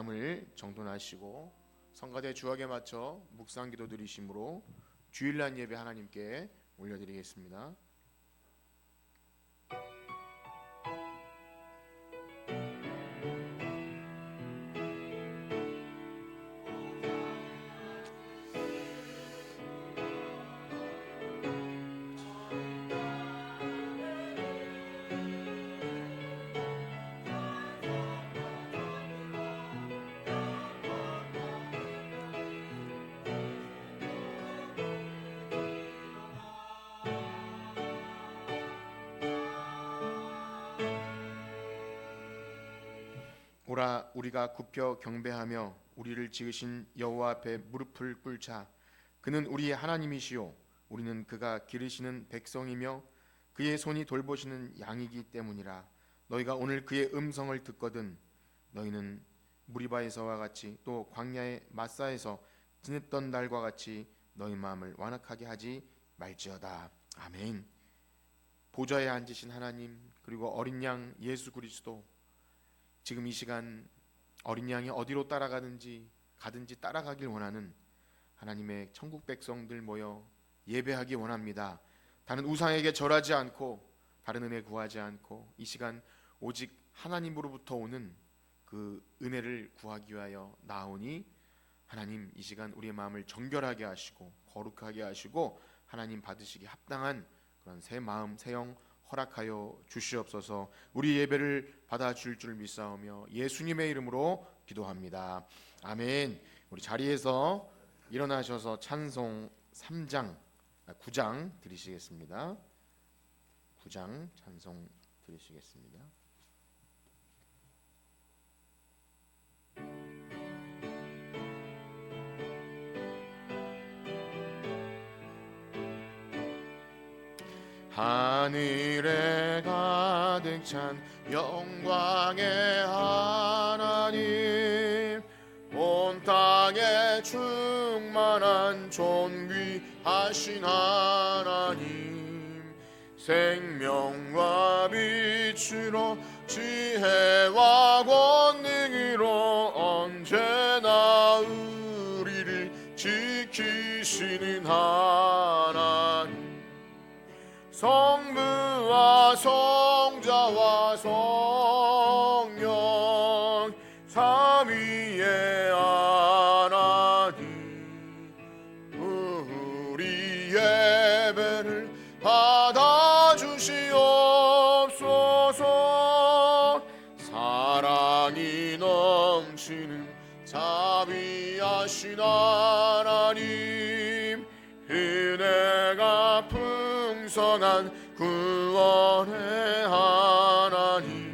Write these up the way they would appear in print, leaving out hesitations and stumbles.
마음을 정돈하시고 성가대 주악에 맞춰 묵상기도 드리심으로 주일날 예배 하나님께 올려드리겠습니다. 오라 우리가 굽혀 경배하며 우리를 지으신 여호와 앞에 무릎을 꿇자. 그는 우리 하나님이시요 우리는 그가 기르시는 백성이며 그의 손이 돌보시는 양이기 때문이라. 너희가 오늘 그의 음성을 듣거든 너희는 무리바에서와 같이 또 광야의 마사에서 지냈던 날과 같이 너희 마음을 완악하게 하지 말지어다. 아멘. 보좌에 앉으신 하나님, 그리고 어린 양 예수 그리스도, 지금 이 시간 어린 양이 어디로 따라가든지 따라가길 원하는 하나님의 천국 백성들 모여 예배하기 원합니다. 다른 우상에게 절하지 않고 다른 은혜 구하지 않고 이 시간 오직 하나님으로부터 오는 그 은혜를 구하기 위하여 나오니 하나님 이 시간 우리의 마음을 정결하게 하시고 거룩하게 하시고 하나님 받으시기 합당한 그런 새 마음 새 영 허락하여 주시옵소서. 우리 예배를 받아줄 줄 믿사오며 예수님의 이름으로 기도합니다. 아멘. 우리 자리에서 일어나셔서 찬송 9장 드리시겠습니다. 9장 찬송 드리시겠습니다. 하늘에 가득 찬 영광의 하나님, 온 땅에 충만한 존귀하신 하나님, 생명과 빛으로 지혜와 권능으로 언제나 우리를 지키시는 하나님, 성부와 성자와 성령 삼위의 하나님, 우리 예배를 받아주시옵소서. 사랑이 넘치는 자비하신 하나님, 은혜가 풍성한 구원의 하나님,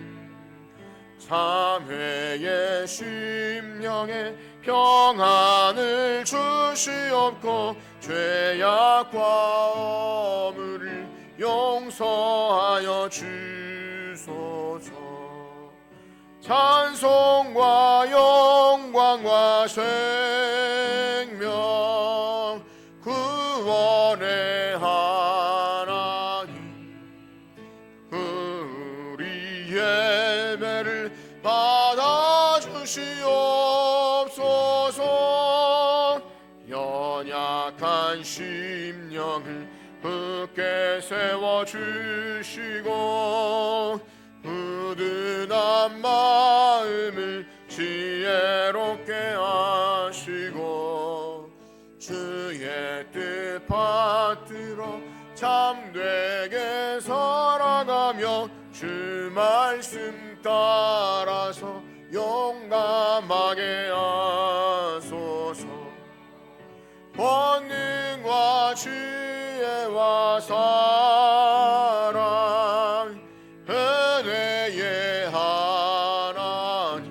참회의 심령에 평안을 주시옵고 죄악과 허물을 용서하여 주소서. 찬송과 영광과 생명 구원의 하나님, 우리 예배를 받아주시옵소서. 연약한 심령을 굳게 세워주시고 굳은한 마음을 지혜롭게 하시고 주의 뜻 받들어 참되게 살아가며 주 말씀 따라서 용감하게 하소서. 권능과 지혜와 사랑 은혜의 하나님,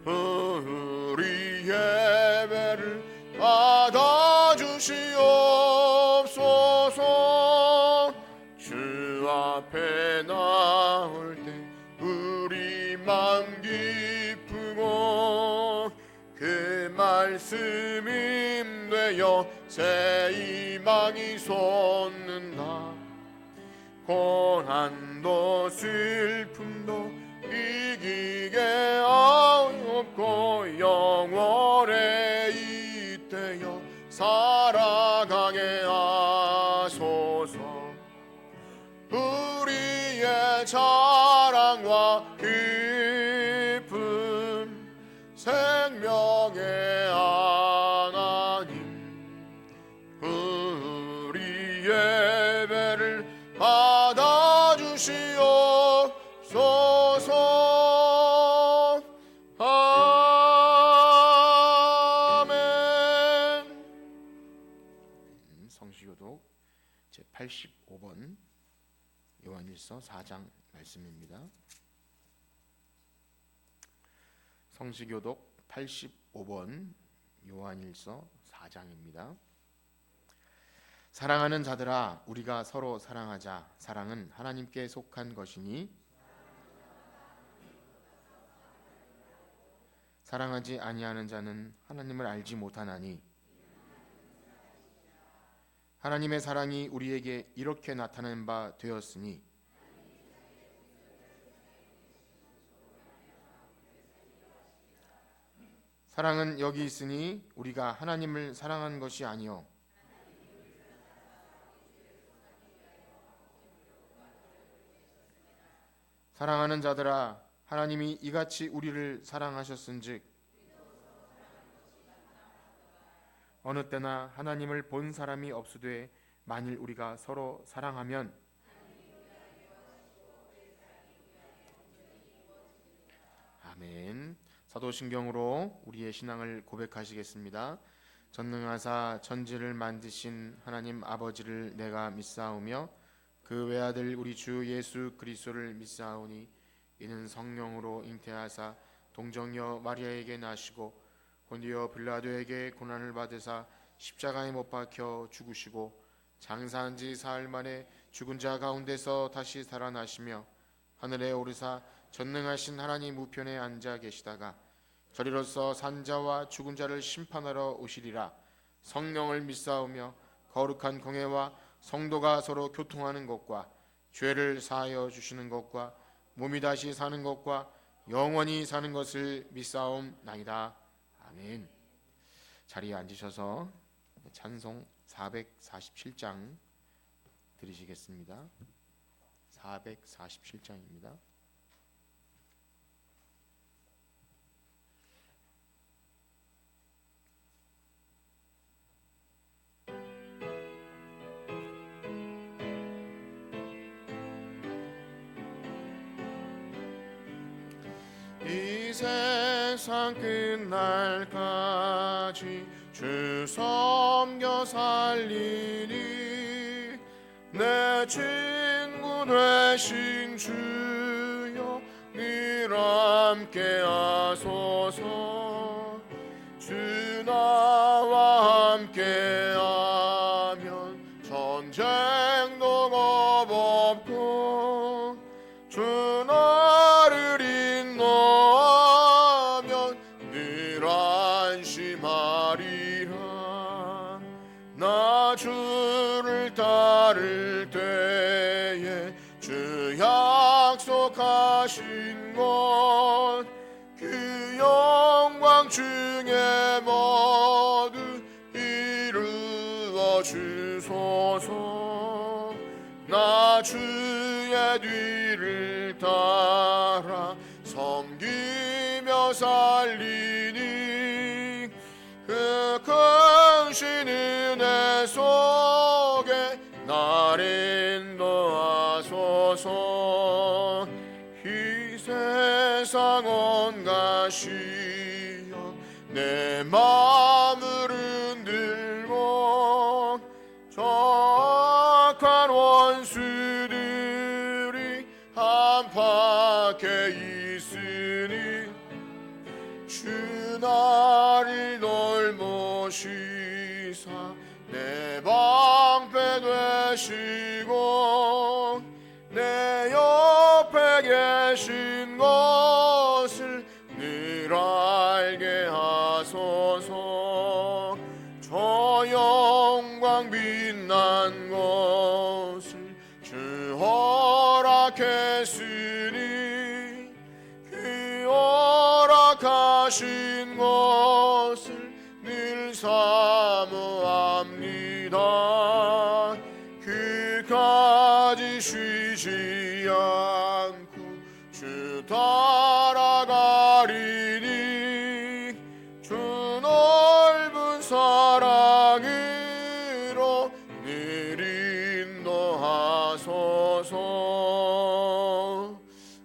우리 예배를 받아주시옵소서. 주 앞에 나올 때 우리 마음 기쁘고 그 말씀 임되어 새 희망이 솟는다. 고난도 슬픔도 이기게 하옵소서. 높고 영원에 잇대어 살아가게 하소서. 우리의 자랑과 기쁨 생명의 하나님, 우리 예배를 받아주시옵소서. 아멘. 성시교독 제85번 요한일서 4장 말씀입니다. 성시교독 85번 요한일서 4장입니다. 사랑하는 자들아, 우리가 서로 사랑하자. 사랑은 하나님께 속한 것이니 사랑하지 아니하는 자는 하나님을 알지 못하나니, 하나님의 사랑이 우리에게 이렇게 나타낸 바 되었으니 사랑은 여기 있으니 우리가 하나님을 사랑한 것이 아니요 사랑하는 자들아, 하나님이 이같이 우리를 사랑하셨은즉 어느 때나 하나님을 본 사람이 없으되 만일 우리가 서로 사랑하면 아멘. 사도신경으로 우리의 신앙을 고백하시겠습니다. 전능하사 천지를 만드신 하나님 아버지를 내가 믿사오며 그 외아들 우리 주 예수 그리스도를 믿사오니 이는 성령으로 잉태하사 동정녀 마리아에게 나시고 본디오 빌라도에게 고난을 받으사 십자가에 못 박혀 죽으시고 장사한 지 사흘 만에 죽은 자 가운데서 다시 살아나시며 하늘에 오르사 전능하신 하나님 우편에 앉아 계시다가 저리로서 산자와 죽은 자를 심판하러 오시리라. 성령을 믿사오며 거룩한 공회와 성도가 서로 교통하는 것과 죄를 사하여 주시는 것과 몸이 다시 사는 것과 영원히 사는 것을 믿사옵나이다. 아멘. 자리에 앉으셔서 찬송 447장 들으시겠습니다. 447장입니다. 이 세상 끝날까지 주 섬겨 살리니 내 친구 되신 주여 늘 함께 하소서. 주 나와 함께 하면 전쟁도 겁없고 주 나를 인도하면 늘 안심하리라. 나 주를 따를 때에 주 약속하신 것 그 영광 중에 모두 이루어 주소서. 나 주의 뒤를 따라 섬기며 살리니 그 크신 은혜 속에 날 인도하소서. 이 세상 온 가시여 내 마음을 흔들고 악한 원수들이 안팎에 있으니 주 나를 돌보시사 내 방패 되시고 내 옆에 계신 것을 늘 알게 하소서. 저 영광 빛난 것을 주 허락했으니 그 허락하신 주신 것을 늘 사모합니다. 그까지 쉬지 않고 주 따라가리니 주 넓은 사랑으로 늘 인도하소서.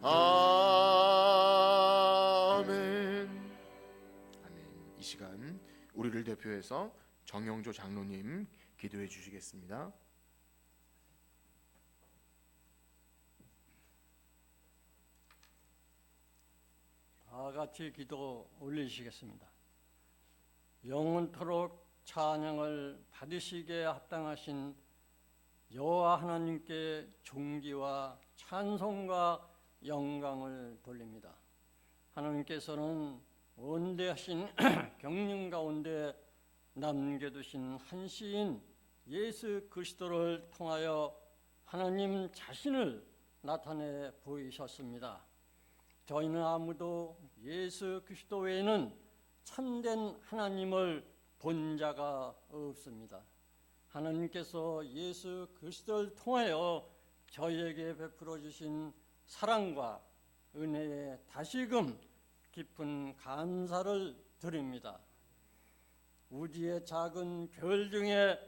아멘. 아멘. 이 시간 우리를 대표해서 정영조 장로님 기도해 주시겠습니다. 다 같이 기도 올리시겠습니다. 영원토록 찬양을 받으시기에 합당하신 여호와 하나님께 존귀와 찬송과 영광을 돌립니다. 하나님께서는 원대하신 경륜 가운데 남겨두신 한 시인 예수 그리스도를 통하여 하나님 자신을 나타내 보이셨습니다. 저희는 아무도 예수 그리스도 외에는 참된 하나님을 본 자가 없습니다. 하나님께서 예수 그리스도를 통하여 저희에게 베풀어 주신 사랑과 은혜에 다시금 깊은 감사를 드립니다. 우주의 작은 별 중에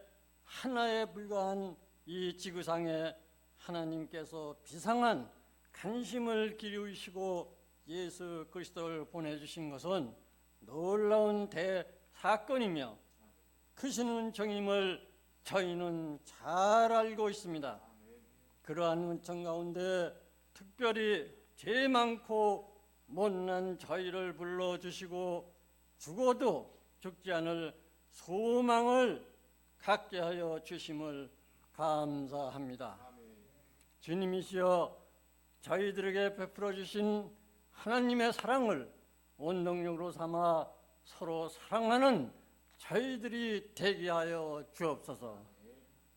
하나에 불과한 이 지구상에 하나님께서 비상한 관심을 기울이시고 예수 그리스도를 보내주신 것은 놀라운 대사건이며 크신 은총임을 저희는 잘 알고 있습니다. 그러한 은총 가운데 특별히 죄 많고 못난 저희를 불러주시고 죽어도 죽지 않을 소망을 갖게 하여 주심을 감사합니다. 주님이시여 저희들에게 베풀어 주신 하나님의 사랑을 원동력으로 삼아 서로 사랑하는 저희들이 되게 하여 주옵소서.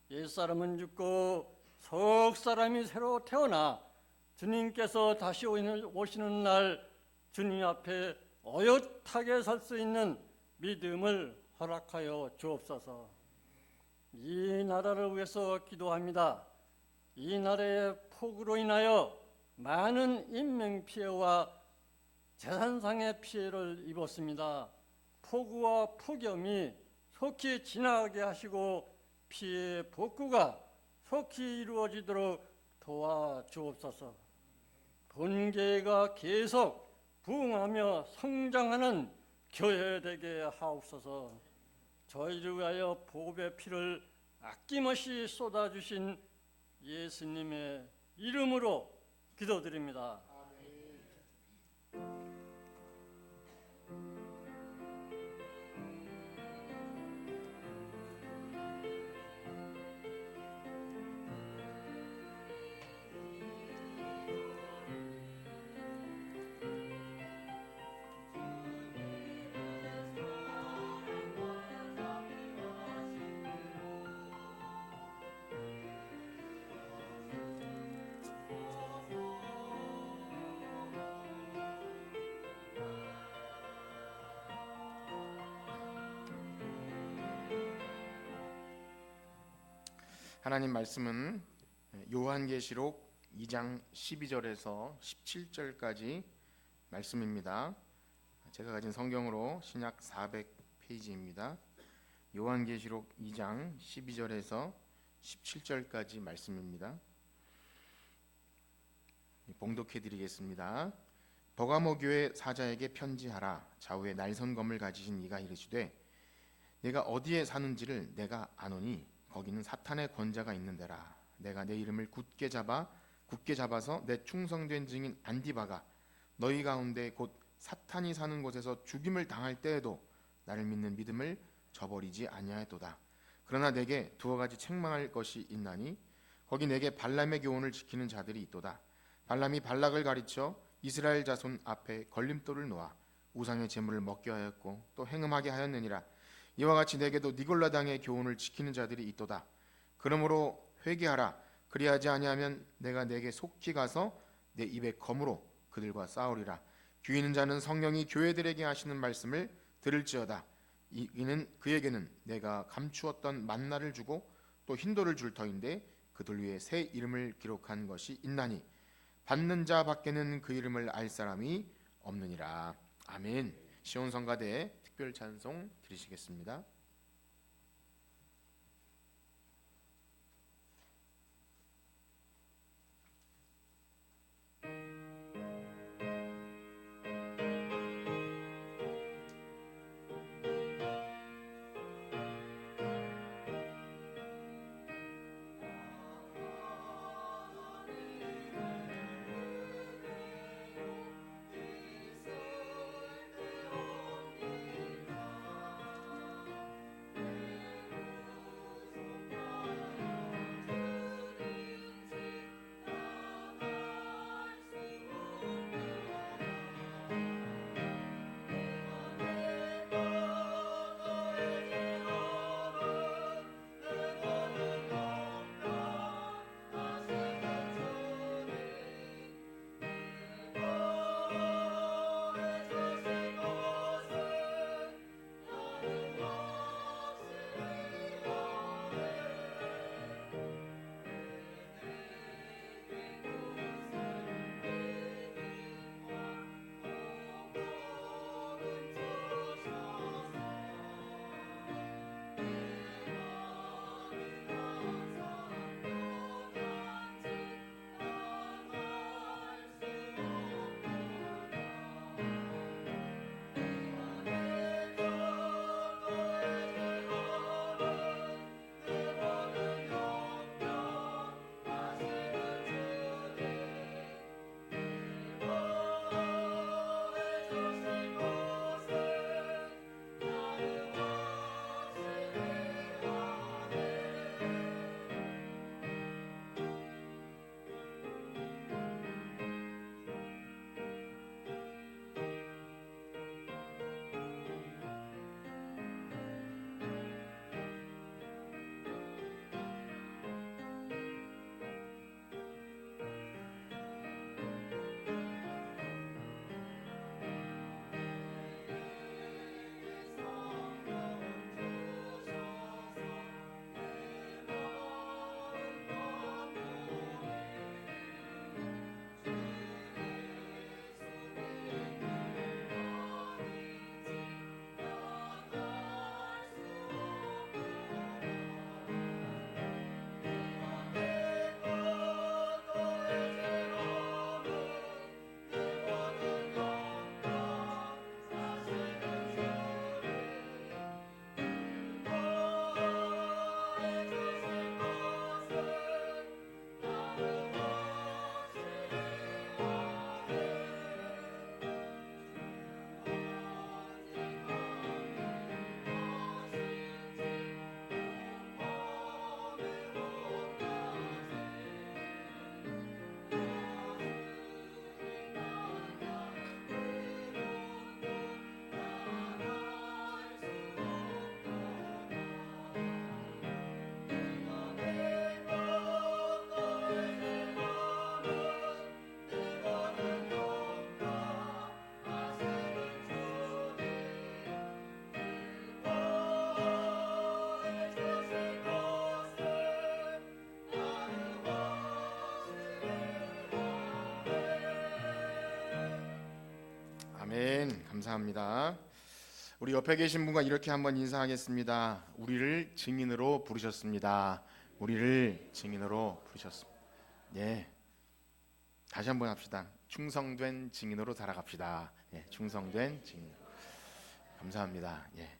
옛사람은 죽고 석사람이 새로 태어나 주님께서 다시 오시는 날 주님 앞에 어엿하게 설 수 있는 믿음을 허락하여 주옵소서. 이 나라를 위해서 기도합니다. 이 나라의 폭우로 인하여 많은 인명피해와 재산상의 피해를 입었습니다. 폭우와 폭염이 속히 지나가게 하시고 피해 복구가 속히 이루어지도록 도와주옵소서. 본교회가 계속 부흥하며 성장하는 교회 되게 하옵소서. 저희를 위하여 복음의 피를 아낌없이 쏟아주신 예수님의 이름으로 기도드립니다. 하나님 말씀은 요한계시록 2장 12절에서 17절까지 말씀입니다. 제가 가진 성경으로 신약 400페이지입니다. 요한계시록 2장 12절에서 17절까지 말씀입니다. 봉독해 드리겠습니다. 버가모 교회 사자에게 편지하라. 좌우에 날선검을 가지신 이가 이르시되 내가 어디에 사는지를 내가 아노니 거기는 사탄의 권자가 있는 데라. 내가 내 이름을 굳게 잡아서 내 충성된 증인 안디바가 너희 가운데 곧 사탄이 사는 곳에서 죽임을 당할 때에도 나를 믿는 믿음을 저버리지 아니하였도다. 그러나 내게 두어 가지 책망할 것이 있나니 거기 내게 발람의 교훈을 지키는 자들이 있도다. 발람이 발락을 가르쳐 이스라엘 자손 앞에 걸림돌을 놓아 우상의 제물을 먹게 하였고 또 행음하게 하였느니라. 이와 같이 내게도 니골라당의 교훈을 지키는 자들이 있도다. 그러므로 회개하라. 그리하지 아니하면 내가 내게 속히 가서 내 입에 검으로 그들과 싸우리라. 귀 있는 자는 성령이 교회들에게 하시는 말씀을 들을지어다. 이는 그에게는 내가 감추었던 만나를 주고 또 흰돌을 줄 터인데 그들 위에 새 이름을 기록한 것이 있나니 받는 자 밖에는 그 이름을 알 사람이 없느니라. 아멘. 시온 성가대 특별 찬송 드리시겠습니다. 아멘. 감사합니다. 우리 옆에 계신 분과 이렇게 한번 인사하겠습니다. 우리를 증인으로 부르셨습니다. 우리를 증인으로 부르셨습니다. 예. 다시 한번 합시다. 충성된 증인으로 살아갑시다. 예, 충성된 증인. 감사합니다. 예.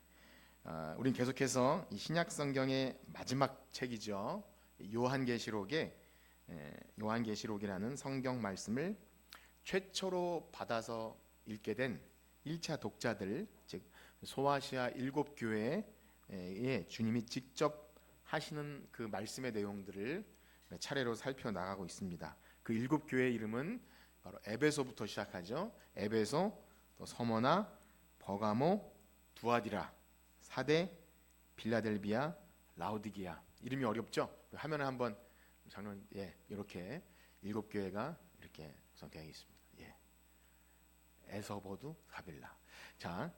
우린 계속해서 이 신약 성경의 마지막 책이죠. 요한계시록이라는 성경 말씀을 최초로 받아서 읽게 된 1차 독자들, 즉 소아시아 7교회에 주님이 직접 하시는 그 말씀의 내용들을 차례로 살펴나가고 있습니다. 그 7교회의 이름은 바로 에베소부터 시작하죠. 에베소, 또 서머나, 버가모, 두아디라, 사대, 빌라델비아, 라오디게아. 이름이 어렵죠? 화면에 한번 장로님, 이렇게 7교회가 이렇게 선택하고 있습니다. 에서보두 사빌라. 자,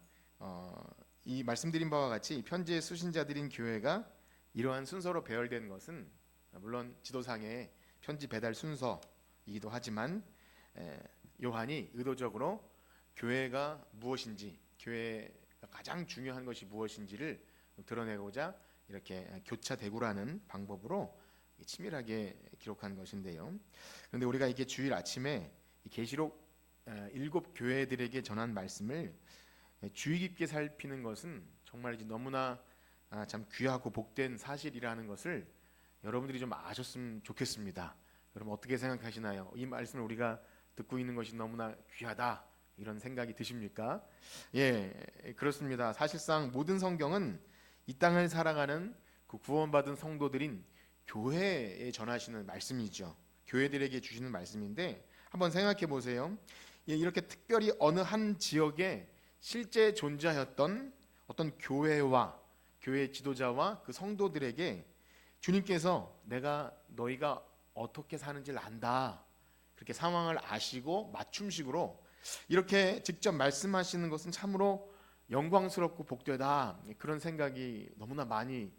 이 말씀드린 바와 같이 이 편지의 수신자들인 교회가 이러한 순서로 배열된 것은 물론 지도상의 편지 배달 순서이기도 하지만 요한이 의도적으로 교회가 무엇인지, 교회가 가장 중요한 것이 무엇인지를 드러내고자 이렇게 교차대구라는 방법으로 치밀하게 기록한 것인데요. 그런데 우리가 이게 주일 아침에 계시록 7 교회들에게 전한 말씀을 주의 깊게 살피는 것은 정말 너무나 참 귀하고 복된 사실이라는 것을 여러분들이 좀 아셨으면 좋겠습니다. 여러분 어떻게 생각하시나요? 이 말씀을 우리가 듣고 있는 것이 너무나 귀하다 이런 생각이 드십니까? 예, 그렇습니다. 사실상 모든 성경은 이 땅을 살아가는 그 구원받은 성도들인 교회에 전하시는 말씀이죠. 교회들에게 주시는 말씀인데 한번 생각해 보세요. 이렇게 특별히 어느 한 지역에 실제 존재하였던 어떤 교회와 교회 지도자와 그 성도들에게 주님께서 내가 너희가 어떻게 사는지를 안다. 그렇게 상황을 아시고 맞춤식으로 이렇게 직접 말씀하시는 것은 참으로 영광스럽고 복되다. 그런 생각이 너무나 많이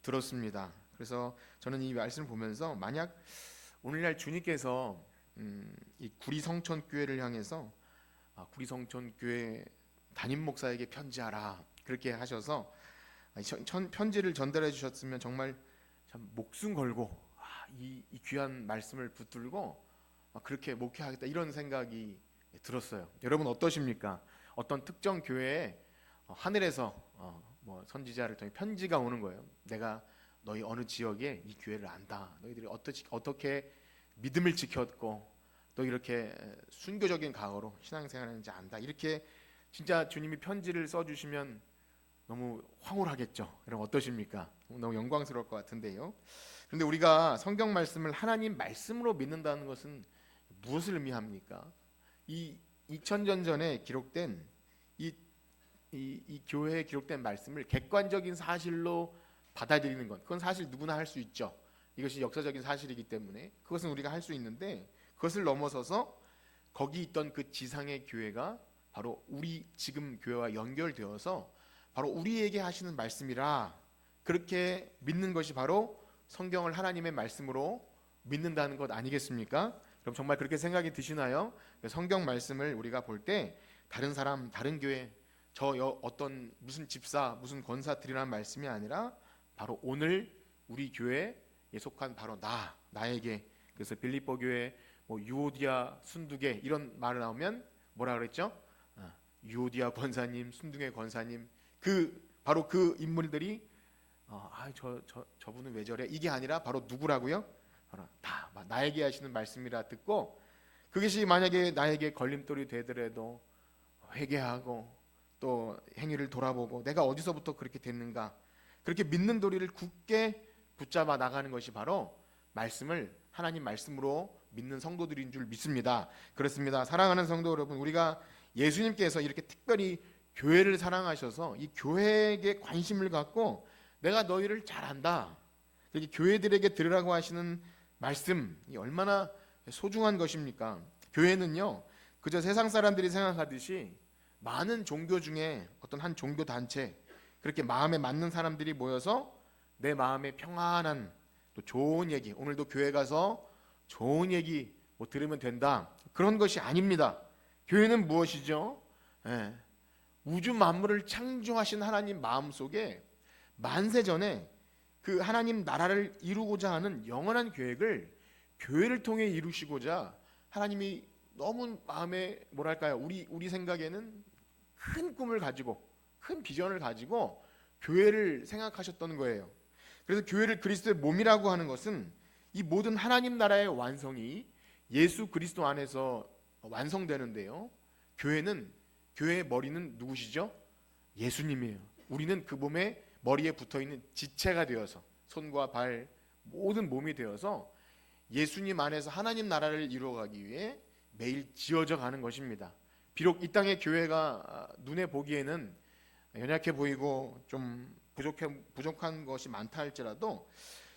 들었습니다. 그래서 저는 이 말씀을 보면서 만약 오늘날 주님께서 이 구리성천교회를 향해서 구리성천교회 담임 목사에게 편지하라 그렇게 하셔서 편지를 전달해 주셨으면 정말 참 목숨 걸고 이 귀한 말씀을 붙들고 그렇게 목회하겠다 이런 생각이 들었어요. 여러분 어떠십니까? 어떤 특정 교회에 하늘에서 뭐 선지자를 통해 편지가 오는 거예요. 내가 너희 어느 지역에 이 교회를 안다. 너희들이 어떻게 믿음을 지켰고 또 이렇게 순교적인 각오로 신앙생활하는지 안다. 이렇게 진짜 주님이 편지를 써주시면 너무 황홀하겠죠. 여러분 어떠십니까? 너무 영광스러울 것 같은데요. 그런데 우리가 성경 말씀을 하나님 말씀으로 믿는다는 것은 무엇을 의미합니까? 이 2000년 전에 기록된 이 교회에 기록된 말씀을 객관적인 사실로 받아들이는 것, 그건 사실 누구나 할 수 있죠. 이것이 역사적인 사실이기 때문에 그것은 우리가 할 수 있는데 그것을 넘어서서 거기 있던 그 지상의 교회가 바로 우리 지금 교회와 연결되어서 바로 우리에게 하시는 말씀이라 그렇게 믿는 것이 바로 성경을 하나님의 말씀으로 믿는다는 것 아니겠습니까? 그럼 정말 그렇게 생각이 드시나요? 성경 말씀을 우리가 볼 때 다른 사람, 다른 교회, 어떤 무슨 집사, 무슨 권사 드리라는 말씀이 아니라 바로 오늘 우리 교회에 속한 바로 나에게. 그래서 빌립보 교회, 유오디아, 순두계 이런 말을 나오면 뭐라 그랬죠? 유오디아 권사님, 순두계 권사님, 바로 그 인물들이 저분은 왜 저래? 이게 아니라 바로 누구라고요? 바로 나에게 하시는 말씀이라 듣고 그것이 만약에 나에게 걸림돌이 되더라도 회개하고 또 행위를 돌아보고 내가 어디서부터 그렇게 됐는가 그렇게 믿는 도리를 굳게 붙잡아 나가는 것이 바로 말씀을 하나님 말씀으로 믿는 성도들인 줄 믿습니다. 그렇습니다. 사랑하는 성도 여러분, 우리가 예수님께서 이렇게 특별히 교회를 사랑하셔서 이 교회에게 관심을 갖고 내가 너희를 잘 안다. 이렇게 교회들에게 들으라고 하시는 말씀이 얼마나 소중한 것입니까? 교회는요, 그저 세상 사람들이 생각하듯이 많은 종교 중에 어떤 한 종교 단체, 그렇게 마음에 맞는 사람들이 모여서 내 마음에 평안한 또 좋은 얘기, 오늘도 교회 가서 좋은 얘기 들으면 된다. 그런 것이 아닙니다. 교회는 무엇이죠? 우주 만물을 창조하신 하나님 마음속에 만세 전에 그 하나님 나라를 이루고자 하는 영원한 계획을 교회를 통해 이루시고자 하나님이 너무 마음에 우리 생각에는 큰 꿈을 가지고 큰 비전을 가지고 교회를 생각하셨던 거예요. 그래서 교회를 그리스도의 몸이라고 하는 것은 이 모든 하나님 나라의 완성이 예수 그리스도 안에서 완성되는데요. 교회의 머리는 누구시죠? 예수님이에요. 우리는 그 몸에 머리에 붙어있는 지체가 되어서 손과 발 모든 몸이 되어서 예수님 안에서 하나님 나라를 이루어가기 위해 매일 지어져 가는 것입니다. 비록 이 땅의 교회가 눈에 보기에는 연약해 보이고 좀 부족한 것이 많다 할지라도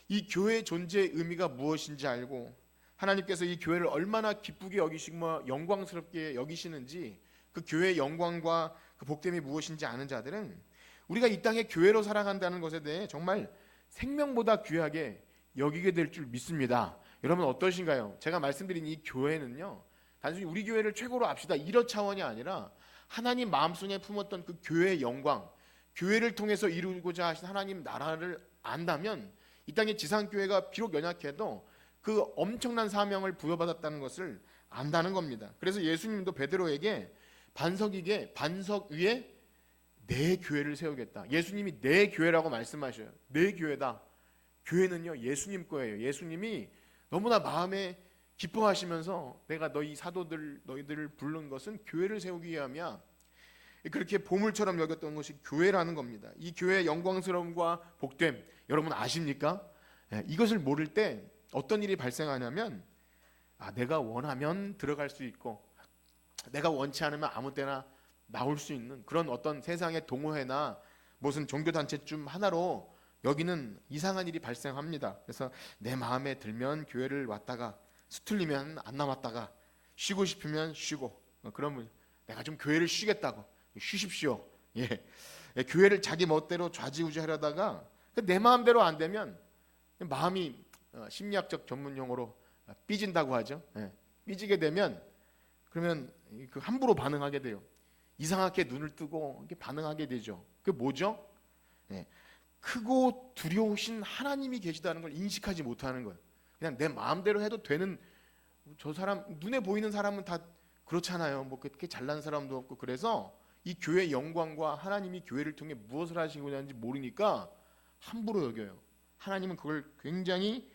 이 교회의 존재의 의미가 무엇인지 알고 하나님께서 이 교회를 얼마나 기쁘게 여기시고 영광스럽게 여기시는지 그 교회의 영광과 그 복됨이 무엇인지 아는 자들은 우리가 이 땅에 교회로 살아간다는 것에 대해 정말 생명보다 귀하게 여기게 될 줄 믿습니다. 여러분 어떠신가요? 제가 말씀드린 이 교회는요, 단순히 우리 교회를 최고로 압시다 이런 차원이 아니라 하나님 마음속에 품었던 그 교회의 영광, 교회를 통해서 이루고자 하신 하나님 나라를 안다면 이 땅의 지상교회가 비록 연약해도 그 엄청난 사명을 부여받았다는 것을 안다는 겁니다. 그래서 예수님도 베드로에게 반석 위에 내 교회를 세우겠다. 예수님이 내 교회라고 말씀하셔요. 내 교회다. 교회는요 예수님 거예요. 예수님이 너무나 마음에 기뻐하시면서 내가 너희들을 부른 것은 교회를 세우기 위함이야. 그렇게 보물처럼 여겼던 것이 교회라는 겁니다. 이 교회의 영광스러움과 복됨 여러분 아십니까? 이것을 모를 때 어떤 일이 발생하냐면 내가 원하면 들어갈 수 있고 내가 원치 않으면 아무 때나 나올 수 있는 그런 어떤 세상의 동호회나 무슨 종교단체쯤 하나로 여기는 이상한 일이 발생합니다. 그래서 내 마음에 들면 교회를 왔다가 수틀리면 안 남았다가 쉬고 싶으면 쉬고 그러면 내가 좀 교회를 쉬겠다고 쉬십시오. 교회를 자기 멋대로 좌지우지하려다가 내 마음대로 안 되면 마음이 심리학적 전문 용어로 삐진다고 하죠. 삐지게 되면 그러면 그 함부로 반응하게 돼요. 이상하게 눈을 뜨고 이렇게 반응하게 되죠. 그게 뭐죠? 크고 두려우신 하나님이 계시다는 걸 인식하지 못하는 거예요. 그냥 내 마음대로 해도 되는 저 사람 눈에 보이는 사람은 다 그렇잖아요. 뭐 그렇게 잘난 사람도 없고 그래서 이 교회의 영광과 하나님이 교회를 통해 무엇을 하시고자 하는지 모르니까 함부로 여겨요. 하나님은 그걸 굉장히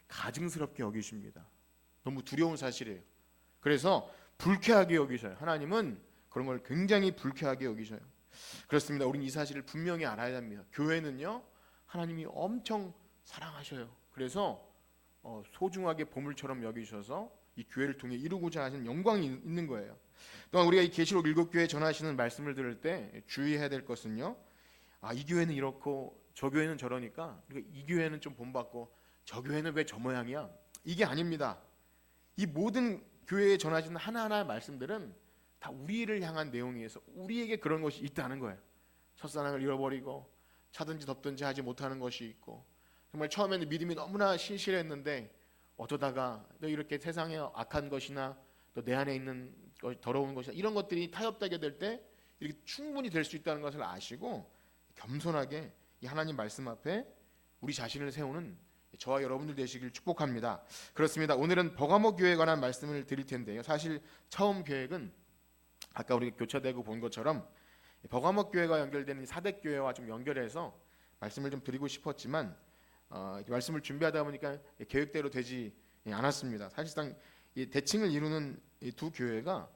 가증스럽게 여기십니다. 너무 두려운 사실이에요. 그래서 불쾌하게 여기셔요. 하나님은 그런 걸 굉장히 불쾌하게 여기셔요. 그렇습니다. 우리는 이 사실을 분명히 알아야 합니다. 교회는요 하나님이 엄청 사랑하셔요. 그래서 소중하게 보물처럼 여기셔서 이 교회를 통해 이루고자 하시는 영광이 있는 거예요. 또한 우리가 이 계시록 7교회 전하시는 말씀을 들을 때 주의해야 될 것은요, 이 교회는 이렇고 저 교회는 저러니까 이 교회는 좀 본받고 저 교회는 왜 저 모양이야? 이게 아닙니다. 이 모든 교회에 전하시는 하나하나의 말씀들은 다 우리를 향한 내용이어서 우리에게 그런 것이 있다는 거예요. 첫사랑을 잃어버리고 차든지 덥든지 하지 못하는 것이 있고 정말 처음에는 믿음이 너무나 신실했는데 어쩌다가 너 이렇게 세상에 악한 것이나 또 내 안에 있는 더러운 것이나 이런 것들이 타협되게 될 때 이렇게 충분히 될 수 있다는 것을 아시고 겸손하게 이 하나님 말씀 앞에 우리 자신을 세우는 저와 여러분들 되시길 축복합니다. 그렇습니다. 오늘은 버가모 교회에 관한 말씀을 드릴 텐데요. 사실 처음 계획은 아까 우리가 교차되고 본 것처럼 버가모 교회가 연결되는 사대 교회와 좀 연결해서 말씀을 좀 드리고 싶었지만 말씀을 준비하다 보니까 계획대로 되지 않았습니다. 사실상 이 대칭을 이루는 이 두 교회가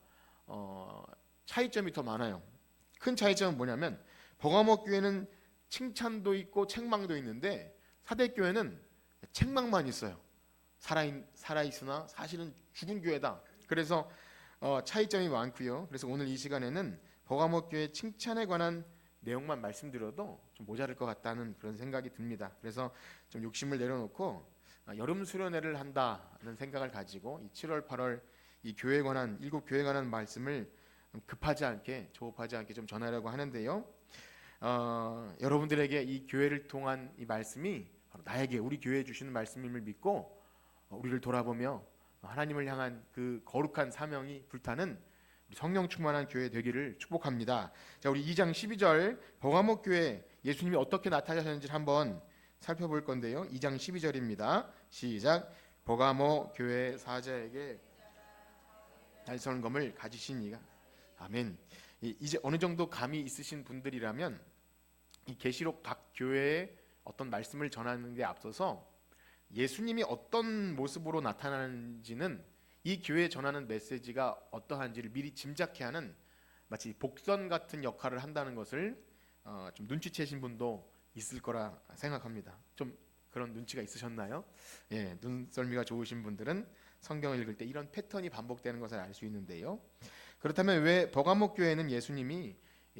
차이점이 더 많아요. 큰 차이점은 뭐냐면 버가모 교회는 칭찬도 있고 책망도 있는데 사대 교회는 책망만 있어요. 살아있으나 사실은 죽은 교회다. 그래서 차이점이 많고요. 그래서 오늘 이 시간에는 버가모 교회 칭찬에 관한 내용만 말씀드려도 좀 모자랄 것 같다는 그런 생각이 듭니다. 그래서 좀 욕심을 내려놓고 여름 수련회를 한다는 생각을 가지고 이 7월, 8월 이 교회에 관한 7교회에 관한 말씀을 급하지 않게 조급하지 않게 좀 전하려고 하는데요. 여러분들에게 이 교회를 통한 이 말씀이 바로 나에게 우리 교회에 주시는 말씀임을 믿고 우리를 돌아보며 하나님을 향한 그 거룩한 사명이 불타는 성령 충만한 교회 되기를 축복합니다. 자, 우리 2장 12절 버가모 교회 예수님이 어떻게 나타나셨는지를 한번 살펴볼 건데요. 2장 12절입니다. 시작. 버가모 교회 사자에게 날선검을 가지신 이가 아멘. 이제 어느 정도 감이 있으신 분들이라면 이 계시록 각 교회에 어떤 말씀을 전하는 데 앞서서 예수님이 어떤 모습으로 나타나는지는 이 교회에 전하는 메시지가 어떠한지를 미리 짐작케 하는 마치 복선 같은 역할을 한다는 것을 좀 눈치채신 분도 있을 거라 생각합니다. 좀 그런 눈치가 있으셨나요? 눈썰미가 좋으신 분들은 성경을 읽을 때 이런 패턴이 반복되는 것을 알 수 있는데요. 그렇다면 왜 버가모 교회는 예수님이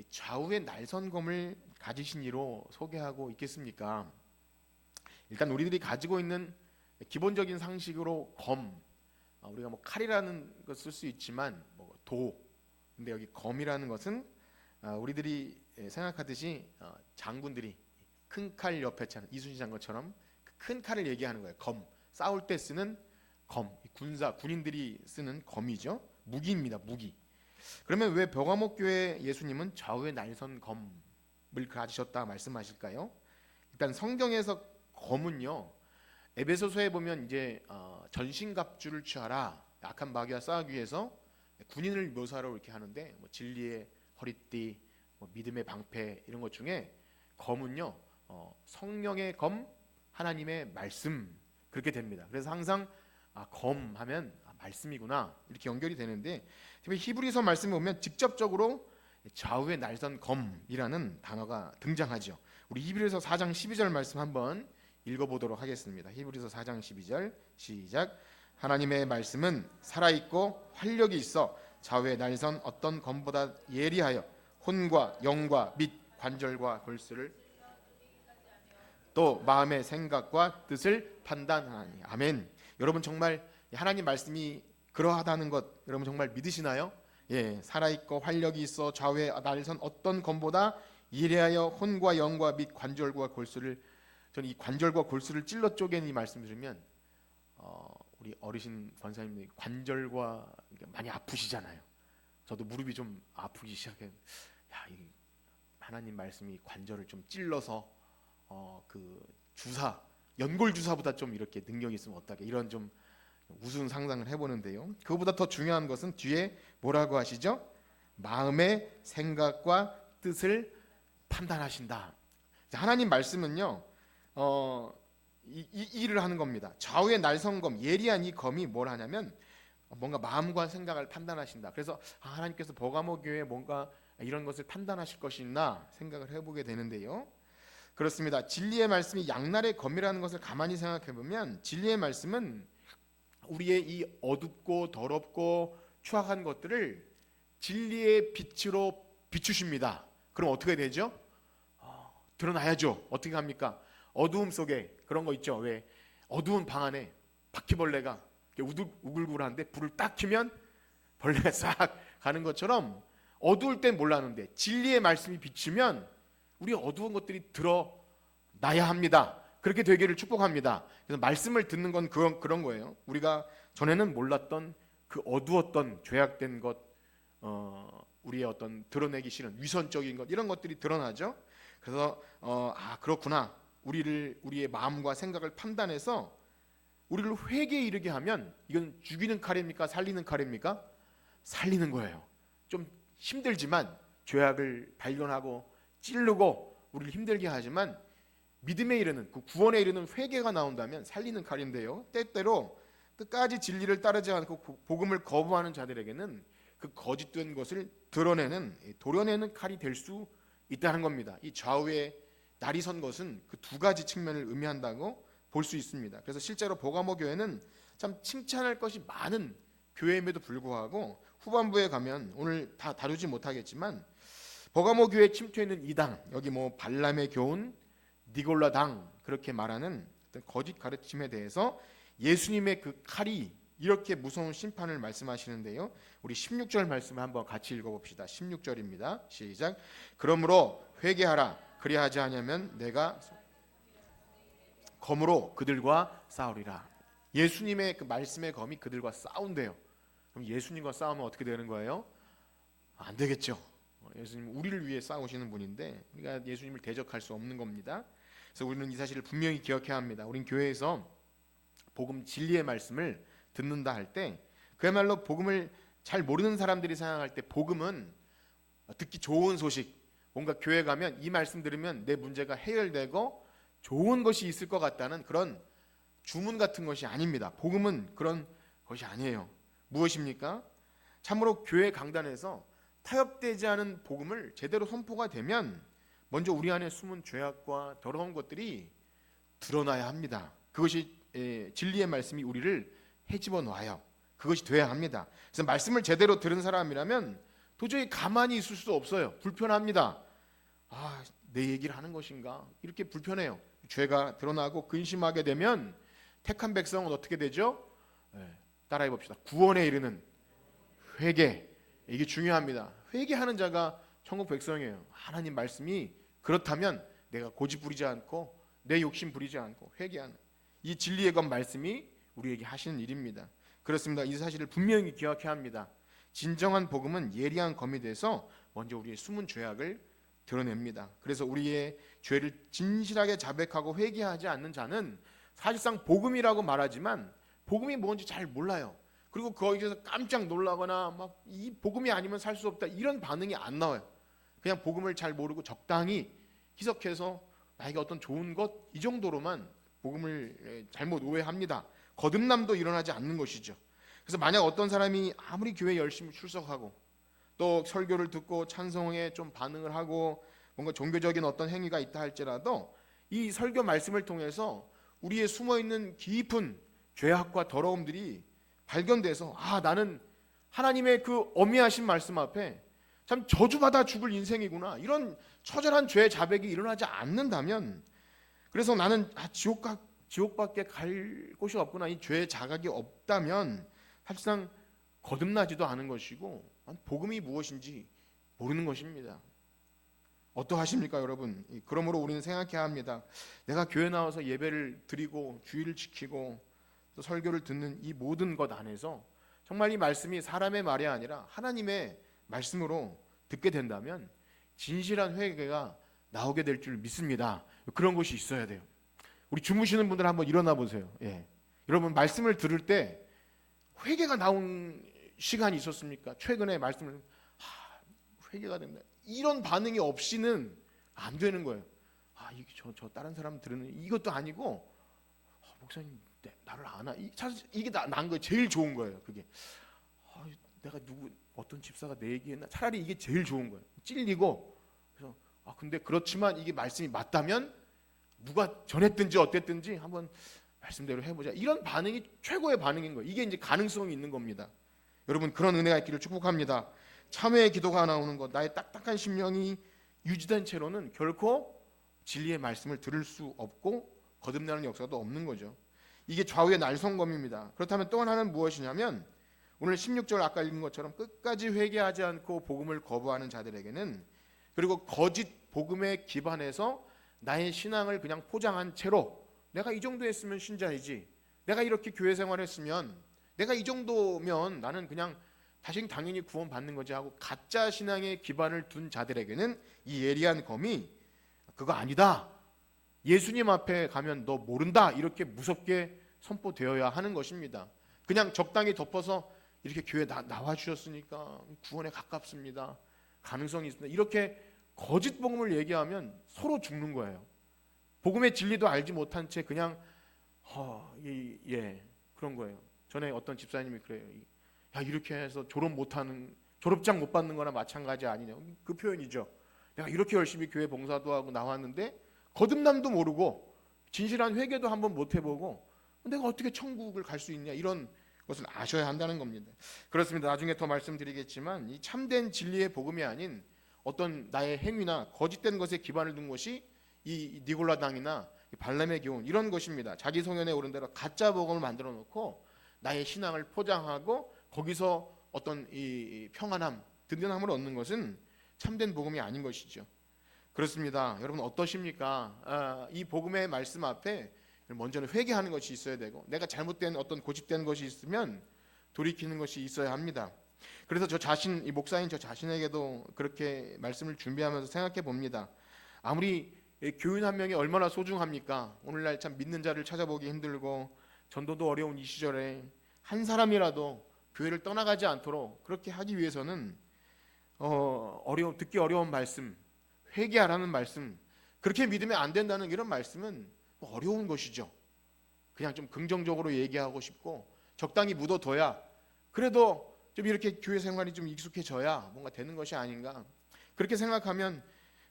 좌우의 날선검을 가지신 이로 소개하고 있겠습니까? 일단 우리들이 가지고 있는 기본적인 상식으로 검, 우리가 뭐 칼이라는 걸 쓸 수 있지만 뭐 도, 근데 여기 검이라는 것은 우리들이 생각하듯이 장군들이 큰 칼 옆에 차는 이순신 장군처럼 큰 칼을 얘기하는 거예요. 검, 싸울 때 쓰는 검, 군인들이 쓰는 검이죠. 무기입니다. 무기. 그러면 왜 벼가목 교회 예수님은 좌우에 날선 검을 가지셨다 말씀하실까요? 일단 성경에서 검은요, 에베소서에 보면 이제 전신갑주를 취하라, 악한 마귀와 싸우기 위해서 군인을 묘사로 이렇게 하는데, 뭐 진리의 허리띠, 뭐 믿음의 방패 이런 것 중에 검은요, 성령의 검, 하나님의 말씀 그렇게 됩니다. 그래서 항상 검 하면 말씀이구나 이렇게 연결이 되는데, 특히 히브리서 말씀을 보면 직접적으로 좌우에 날선 검이라는 단어가 등장하죠. 우리 히브리서 4장 12절 말씀 한번 읽어보도록 하겠습니다. 히브리서 4장 12절 시작. 하나님의 말씀은 살아있고 활력이 있어 좌우에 날선 어떤 검보다 예리하여 혼과 영과 및 관절과 골수를 또 마음의 생각과 뜻을 판단하니. 아멘. 여러분 정말 하나님 말씀이 그러하다는 것 여러분 정말 믿으시나요? 예, 살아있고 활력이 있어 좌우에 날선 어떤 검보다 예리하여 혼과 영과 및 관절과 골수를, 저는 이 관절과 골수를 찔러 쪼개는 이 말씀 들으면 우리 어르신 권사님들이 관절과 많이 아프시잖아요. 저도 무릎이 좀 아프기 시작해. 이 하나님 말씀이 관절을 좀 찔러서 그 주사, 연골 주사보다 좀 이렇게 능력이 있으면 어떡해, 이런 좀 우스운 상상을 해보는데요. 그거보다 더 중요한 것은 뒤에 뭐라고 하시죠? 마음의 생각과 뜻을 판단하신다. 하나님 말씀은요, 이 일을 하는 겁니다. 좌우의 날선 검, 예리한 이 검이 뭘 하냐면 뭔가 마음과 생각을 판단하신다. 그래서 하나님께서 버가모 교회에 뭔가 이런 것을 판단하실 것이 있나 생각을 해보게 되는데요. 그렇습니다. 진리의 말씀이 양날의 검이라는 것을 가만히 생각해 보면, 진리의 말씀은 우리의 이 어둡고 더럽고 추악한 것들을 진리의 빛으로 비추십니다. 그럼 어떻게 되죠? 드러나야죠. 어떻게 합니까? 어두움 속에 그런 거 있죠. 왜 어두운 방 안에 바퀴벌레가 우글우글한데 불을 딱 켜면 벌레가 싹 가는 것처럼, 어두울 땐 몰랐는데 진리의 말씀이 비추면 우리 어두운 것들이 드러나야 합니다. 그렇게 되기를 축복합니다. 그래서 말씀을 듣는 건 그런 거예요. 우리가 전에는 몰랐던 그 어두웠던 죄악된 것, 우리의 어떤 드러내기 싫은 위선적인 것, 이런 것들이 드러나죠. 그래서 그렇구나. 우리의 마음과 생각을 판단해서 우리를 회개에 이르게 하면, 이건 죽이는 칼입니까? 살리는 칼입니까? 살리는 거예요. 좀 힘들지만, 죄악을 발견하고 찌르고 우리를 힘들게 하지만 믿음에 이르는, 그 구원에 이르는 회개가 나온다면 살리는 칼인데요. 때때로 끝까지 진리를 따르지 않고 복음을 거부하는 자들에게는 그 거짓된 것을 드러내는, 도려내는 칼이 될 수 있다는 겁니다. 이 좌우에 날이 선 것은 그 두 가지 측면을 의미한다고 볼 수 있습니다. 그래서 실제로 버가모 교회는 참 칭찬할 것이 많은 교회임에도 불구하고 후반부에 가면, 오늘 다 다루지 못하겠지만, 버가모 교회에 침투해 있는 이당, 여기 뭐 발람의 교훈, 니골라당, 그렇게 말하는 거짓 가르침에 대해서 예수님의 그 칼이 이렇게 무서운 심판을 말씀하시는데요. 우리 16절 말씀을 한번 같이 읽어봅시다. 16절입니다. 시작. 그러므로 회개하라. 그리하지 않으면 내가 검으로 그들과 싸우리라. 예수님의 그 말씀의 검이 그들과 싸운대요. 그럼 예수님과 싸우면 어떻게 되는 거예요? 안 되겠죠. 예수님 우리를 위해 싸우시는 분인데 우리가 예수님을 대적할 수 없는 겁니다. 그래서 우리는 이 사실을 분명히 기억해야 합니다. 우린 교회에서 복음 진리의 말씀을 듣는다 할 때, 그야말로 복음을 잘 모르는 사람들이 생각할 때 복음은 듣기 좋은 소식, 뭔가 교회 가면 이 말씀 들으면 내 문제가 해결되고 좋은 것이 있을 것 같다는 그런 주문 같은 것이 아닙니다. 복음은 그런 것이 아니에요. 무엇입니까? 참으로 교회 강단에서 타협되지 않은 복음을 제대로 선포가 되면 먼저 우리 안에 숨은 죄악과 더러운 것들이 드러나야 합니다. 그것이 진리의 말씀이 우리를 헤집어 놔요. 그것이 돼야 합니다. 그래서 말씀을 제대로 들은 사람이라면 도저히 가만히 있을 수 없어요. 불편합니다. 내 얘기를 하는 것인가? 이렇게 불편해요. 죄가 드러나고 근심하게 되면 택한 백성은 어떻게 되죠? 따라해 봅시다. 구원에 이르는 회개, 이게 중요합니다. 회개하는 자가 천국 백성이에요. 하나님 말씀이 그렇다면 내가 고집 부리지 않고 내 욕심 부리지 않고 회개하는 이 진리의 것 말씀이 우리에게 하시는 일입니다. 그렇습니다. 이 사실을 분명히 기억해야 합니다. 진정한 복음은 예리한 검이 돼서 먼저 우리의 숨은 죄악을 드러냅니다. 그래서 우리의 죄를 진실하게 자백하고 회개하지 않는 자는 사실상 복음이라고 말하지만 복음이 뭔지 잘 몰라요. 그리고 거기서 깜짝 놀라거나 막 이 복음이 아니면 살 수 없다 이런 반응이 안 나와요. 그냥 복음을 잘 모르고 적당히 희석해서 나에게 어떤 좋은 것 이 정도로만 복음을 잘못 오해합니다. 거듭남도 일어나지 않는 것이죠. 그래서 만약 어떤 사람이 아무리 교회 열심히 출석하고 또 설교를 듣고 찬송에 좀 반응을 하고 뭔가 종교적인 어떤 행위가 있다 할지라도 이 설교 말씀을 통해서 우리의 숨어있는 깊은 죄악과 더러움들이 발견돼서 나는 하나님의 그 어미하신 말씀 앞에 참 저주받아 죽을 인생이구나 이런 처절한 죄 자백이 일어나지 않는다면 그래서 나는 지옥밖에 갈 곳이 없구나 이 죄의 자각이 없다면 사실상 거듭나지도 않은 것이고 복음이 무엇인지 모르는 것입니다. 어떠하십니까 여러분? 그러므로 우리는 생각해야 합니다. 내가 교회 나와서 예배를 드리고 주의를 지키고 또 설교를 듣는 이 모든 것 안에서 정말 이 말씀이 사람의 말이 아니라 하나님의 말씀으로 듣게 된다면 진실한 회개가 나오게 될 줄 믿습니다. 그런 것이 있어야 돼요. 우리 주무시는 분들 한번 일어나 보세요. 여러분 말씀을 들을 때 회개가 나온 시간이 있었습니까? 최근에 말씀을 회개가 된다 이런 반응이 없이는 안 되는 거예요. 이게 저 다른 사람 들으는 이것도 아니고 목사님 나를 아나 사실 이게 난 거예요. 제일 좋은 거예요. 그게 내가 어떤 집사가 내 얘기했나 차라리 이게 제일 좋은 거예요. 찔리고 그래서 근데 그렇지만 이게 말씀이 맞다면 누가 전했든지 어땠든지 한번 말씀대로 해보자 이런 반응이 최고의 반응인 거예요. 이게 이제 가능성이 있는 겁니다. 여러분 그런 은혜가 있기를 축복합니다. 참회의 기도가 나오는 것 나의 딱딱한 심령이 유지된 채로는 결코 진리의 말씀을 들을 수 없고 거듭나는 역사도 없는 거죠. 이게 좌우의 날성검입니다. 그렇다면 또 하나는 무엇이냐면 오늘 16절 아까 읽은 것처럼 끝까지 회개하지 않고 복음을 거부하는 자들에게는 그리고 거짓 복음에 기반해서 나의 신앙을 그냥 포장한 채로 내가 이 정도 했으면 신자이지 내가 이렇게 교회 생활했으면 내가 이 정도면 나는 그냥 당연히 구원 받는 거지 하고 가짜 신앙에 기반을 둔 자들에게는 이 예리한 검이 그거 아니다. 예수님 앞에 가면 너 모른다. 이렇게 무섭게 선포되어야 하는 것입니다. 그냥 적당히 덮어서 이렇게 교회 나와 주셨으니까 구원에 가깝습니다. 가능성이 있습니다. 이렇게 거짓 복음을 얘기하면 서로 죽는 거예요. 복음의 진리도 알지 못한 채 그냥 그런 거예요. 전에 어떤 집사님이 그래요. 이렇게 해서 졸업장 못 받는 거나 마찬가지 아니냐. 그 표현이죠. 내가 이렇게 열심히 교회 봉사도 하고 나왔는데 거듭남도 모르고 진실한 회개도 한번 못 해보고 내가 어떻게 천국을 갈 수 있냐 이런 것을 아셔야 한다는 겁니다. 그렇습니다. 나중에 더 말씀드리겠지만 이 참된 진리의 복음이 아닌 어떤 나의 행위나 거짓된 것에 기반을 둔 것이 이 니골라당이나 발람의 교훈 이런 것입니다. 자기 성현에 오른 대로 가짜 복음을 만들어 놓고 나의 신앙을 포장하고 거기서 어떤 이 평안함, 든든함을 얻는 것은 참된 복음이 아닌 것이죠. 그렇습니다. 여러분 어떠십니까? 이 복음의 말씀 앞에 먼저는 회개하는 것이 있어야 되고 내가 잘못된 어떤 고집된 것이 있으면 돌이키는 것이 있어야 합니다. 그래서 이 목사인 저 자신에게도 그렇게 말씀을 준비하면서 생각해 봅니다. 아무리 교인 한 명이 얼마나 소중합니까? 오늘날 참 믿는 자를 찾아보기 힘들고 전도도 어려운 이 시절에 한 사람이라도 교회를 떠나가지 않도록 그렇게 하기 위해서는 듣기 어려운 말씀, 회개하라는 말씀, 그렇게 믿으면 안 된다는 이런 말씀은 어려운 것이죠. 그냥 좀 긍정적으로 얘기하고 싶고 적당히 묻어둬야 그래도 좀 이렇게 교회 생활이 좀 익숙해져야 뭔가 되는 것이 아닌가 그렇게 생각하면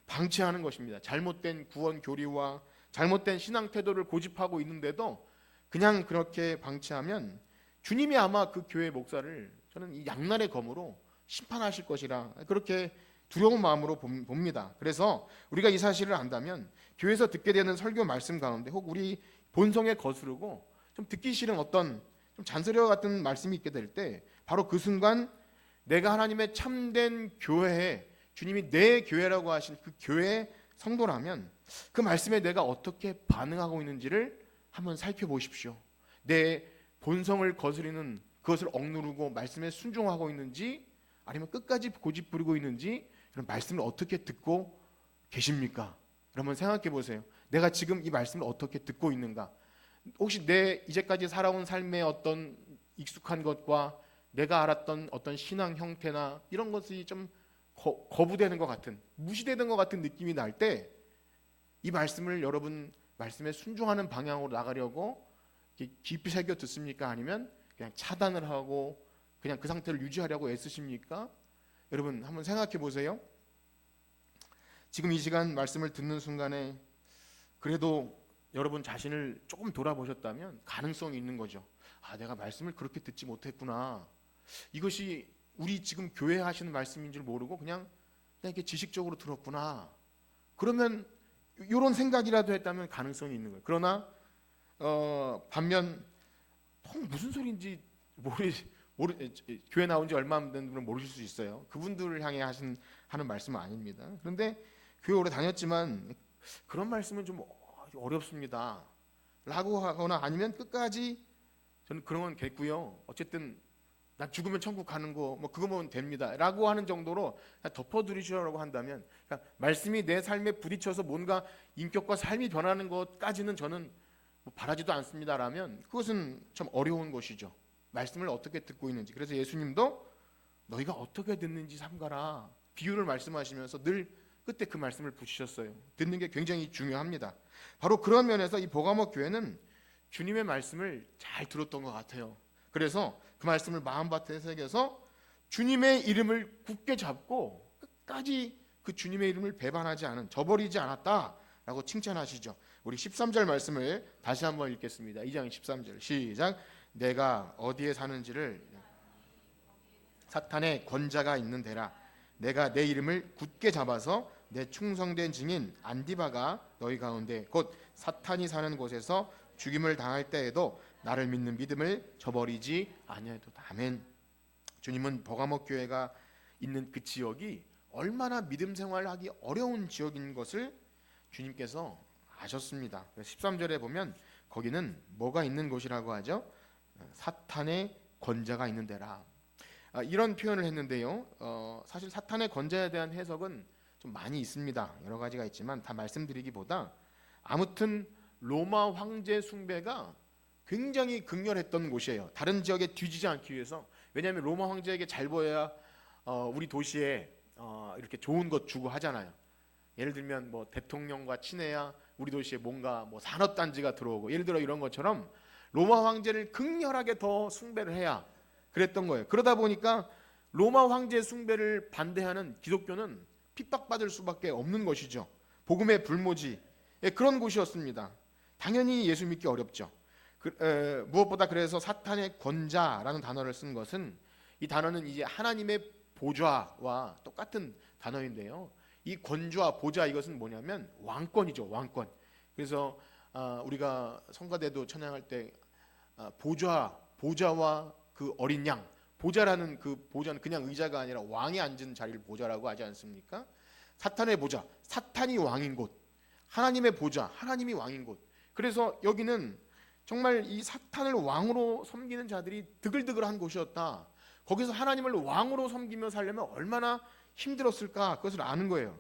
방치하는 것입니다. 잘못된 구원 교리와 잘못된 신앙 태도를 고집하고 있는데도 그냥 그렇게 방치하면 주님이 아마 그 교회 목사를 저는 이 양날의 검으로 심판하실 것이라 그렇게 두려운 마음으로 봅니다. 그래서 우리가 이 사실을 안다면 교회에서 듣게 되는 설교 말씀 가운데 혹 우리 본성에 거스르고 좀 듣기 싫은 어떤 좀 잔소리와 같은 말씀이 있게 될 때 바로 그 순간 내가 하나님의 참된 교회에 주님이 내 교회라고 하신 그 교회 성도라면 그 말씀에 내가 어떻게 반응하고 있는지를 한번 살펴보십시오. 내 본성을 거스리는 그것을 억누르고 말씀에 순종하고 있는지 아니면 끝까지 고집 부리고 있는지 그런 말씀을 어떻게 듣고 계십니까? 여러분 생각해 보세요. 내가 지금 이 말씀을 어떻게 듣고 있는가? 혹시 내 이제까지 살아온 삶의 어떤 익숙한 것과 내가 알았던 어떤 신앙 형태나 이런 것이 좀 거부되는 것 같은, 무시되는 것 같은 느낌이 날 때 이 말씀을 여러분 말씀에 순종하는 방향으로 나가려고 깊이 새겨 듣습니까? 아니면 그냥 차단을 하고 그냥 그 상태를 유지하려고 애쓰십니까? 여러분 한번 생각해 보세요. 지금 이 시간 말씀을 듣는 순간에 그래도 여러분 자신을 조금 돌아보셨다면 가능성이 있는 거죠. 아, 내가 말씀을 그렇게 듣지 못했구나. 이것이 우리 지금 교회 하시는 말씀인 줄 모르고 그냥 이렇게 지식적으로 들었구나. 그러면 이런 생각이라도 했다면 가능성이 있는 거예요. 그러나 반면 무슨 소리인지 교회 나온 지 얼마 안 된 분은 모르실 수 있어요. 그분들을 향해 하는 말씀은 아닙니다. 그런데 교회 오래 다녔지만 그런 말씀은 좀 어렵습니다 라고 하거나 아니면 끝까지 저는 그런 건 됐고요. 어쨌든 난 죽으면 천국 가는 거 뭐 그거면 됩니다 라고 하는 정도로 덮어두시라고 한다면 그러니까 말씀이 내 삶에 부딪혀서 뭔가 인격과 삶이 변하는 것까지는 저는 뭐 바라지도 않습니다라면 그것은 좀 어려운 것이죠. 말씀을 어떻게 듣고 있는지. 그래서 예수님도 너희가 어떻게 듣는지 삼가라 비유를 말씀하시면서 늘 끝에 그 말씀을 붙이셨어요. 듣는 게 굉장히 중요합니다. 바로 그런 면에서 이 버가모 교회는 주님의 말씀을 잘 들었던 것 같아요. 그래서 그 말씀을 마음밭에 새겨서 주님의 이름을 굳게 잡고 끝까지 그 주님의 이름을 배반하지 않은, 저버리지 않았다라고 칭찬하시죠. 우리 13절 말씀을 다시 한번 읽겠습니다. 2장 13절 시작. 내가 어디에 사는지를 사탄의 권자가 있는 데라. 내가 내 이름을 굳게 잡아서 내 충성된 증인 안디바가 너희 가운데 곧 사탄이 사는 곳에서 죽임을 당할 때에도 나를 믿는 믿음을 저버리지 아니하도다. 아멘. 주님은 버가모 교회가 있는 그 지역이 얼마나 믿음 생활하기 어려운 지역인 것을 주님께서 아셨습니다. 13절에 보면 거기는 뭐가 있는 곳이라고 하죠? 사탄의 권자가 있는 데라. 이런 표현을 했는데요. 사실 사탄의 권자에 대한 해석은 좀 많이 있습니다. 여러 가지가 있지만 다 말씀드리기보다 아무튼 로마 황제 숭배가 굉장히 극렬했던 곳이에요. 다른 지역에 뒤지지 않기 위해서. 왜냐하면 로마 황제에게 잘 보여야 우리 도시에 이렇게 좋은 것 주고 하잖아요. 예를 들면 뭐 대통령과 친해야 우리 도시에 뭔가 뭐 산업단지가 들어오고, 예를 들어 이런 것처럼 로마 황제를 극렬하게 더 숭배를 해야 그랬던 거예요. 그러다 보니까 로마 황제 숭배를 반대하는 기독교는 핍박받을 수밖에 없는 것이죠. 복음의 불모지 그런 곳이었습니다. 당연히 예수 믿기 어렵죠. 무엇보다 그래서 사탄의 권자라는 단어를 쓴 것은, 이 단어는 이제 하나님의 보좌와 똑같은 단어인데요. 이 권좌 보좌 이것은 뭐냐면 왕권이죠. 왕권. 그래서 우리가 성가대도 찬양할 때 보좌와 그 어린 양, 보좌라는 그 보좌는 그냥 의자가 아니라 왕이 앉은 자리를 보좌라고 하지 않습니까? 사탄의 보좌, 사탄이 왕인 곳, 하나님의 보좌, 하나님이 왕인 곳. 그래서 여기는 정말 이 사탄을 왕으로 섬기는 자들이 드글드글한 곳이었다. 거기서 하나님을 왕으로 섬기며 살려면 얼마나 힘들었을까, 그것을 아는 거예요.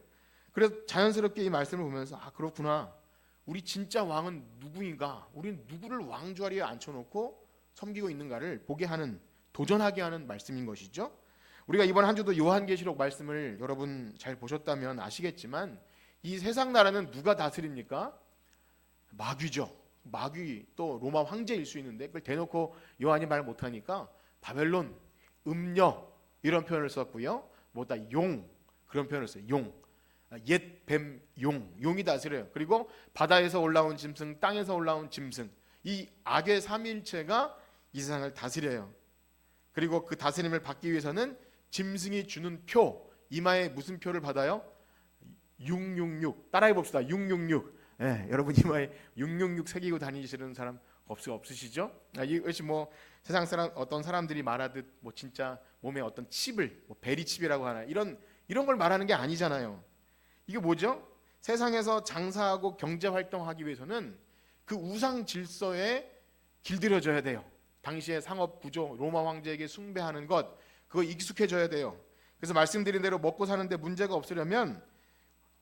그래서 자연스럽게 이 말씀을 보면서 그렇구나, 우리 진짜 왕은 누구인가, 우리는 누구를 왕 자리에 앉혀놓고 섬기고 있는가를 보게 하는, 도전하게 하는 말씀인 것이죠. 우리가 이번 한 주도 요한계시록 말씀을 여러분 잘 보셨다면 아시겠지만 이 세상 나라는 누가 다스립니까? 마귀죠. 마귀, 또 로마 황제일 수 있는데 그걸 대놓고 요한이 말 못하니까 바벨론, 음녀 이런 표현을 썼고요. 뭐다 용 그런 표현을 써요. 용, 옛 뱀 용이 다스려요. 그리고 바다에서 올라온 짐승, 땅에서 올라온 짐승, 이 악의 삼일체가 이 세상을 다스려요. 그리고 그 다스림을 받기 위해서는 짐승이 주는 표, 이마에 무슨 표를 받아요? 666. 따라해 봅시다. 666. 여러분 이마에 666 새기고 다니시는 사람 없으시죠? 이것이 뭐 세상 사람 어떤 사람들이 말하듯 뭐 진짜 몸에 어떤 칩을 뭐 베리칩이라고 하나 이런 걸 말하는 게 아니잖아요. 이게 뭐죠? 세상에서 장사하고 경제 활동하기 위해서는 그 우상 질서에 길들여져야 돼요. 당시의 상업 구조, 로마 황제에게 숭배하는 것, 그거 익숙해져야 돼요. 그래서 말씀드린 대로 먹고 사는데 문제가 없으려면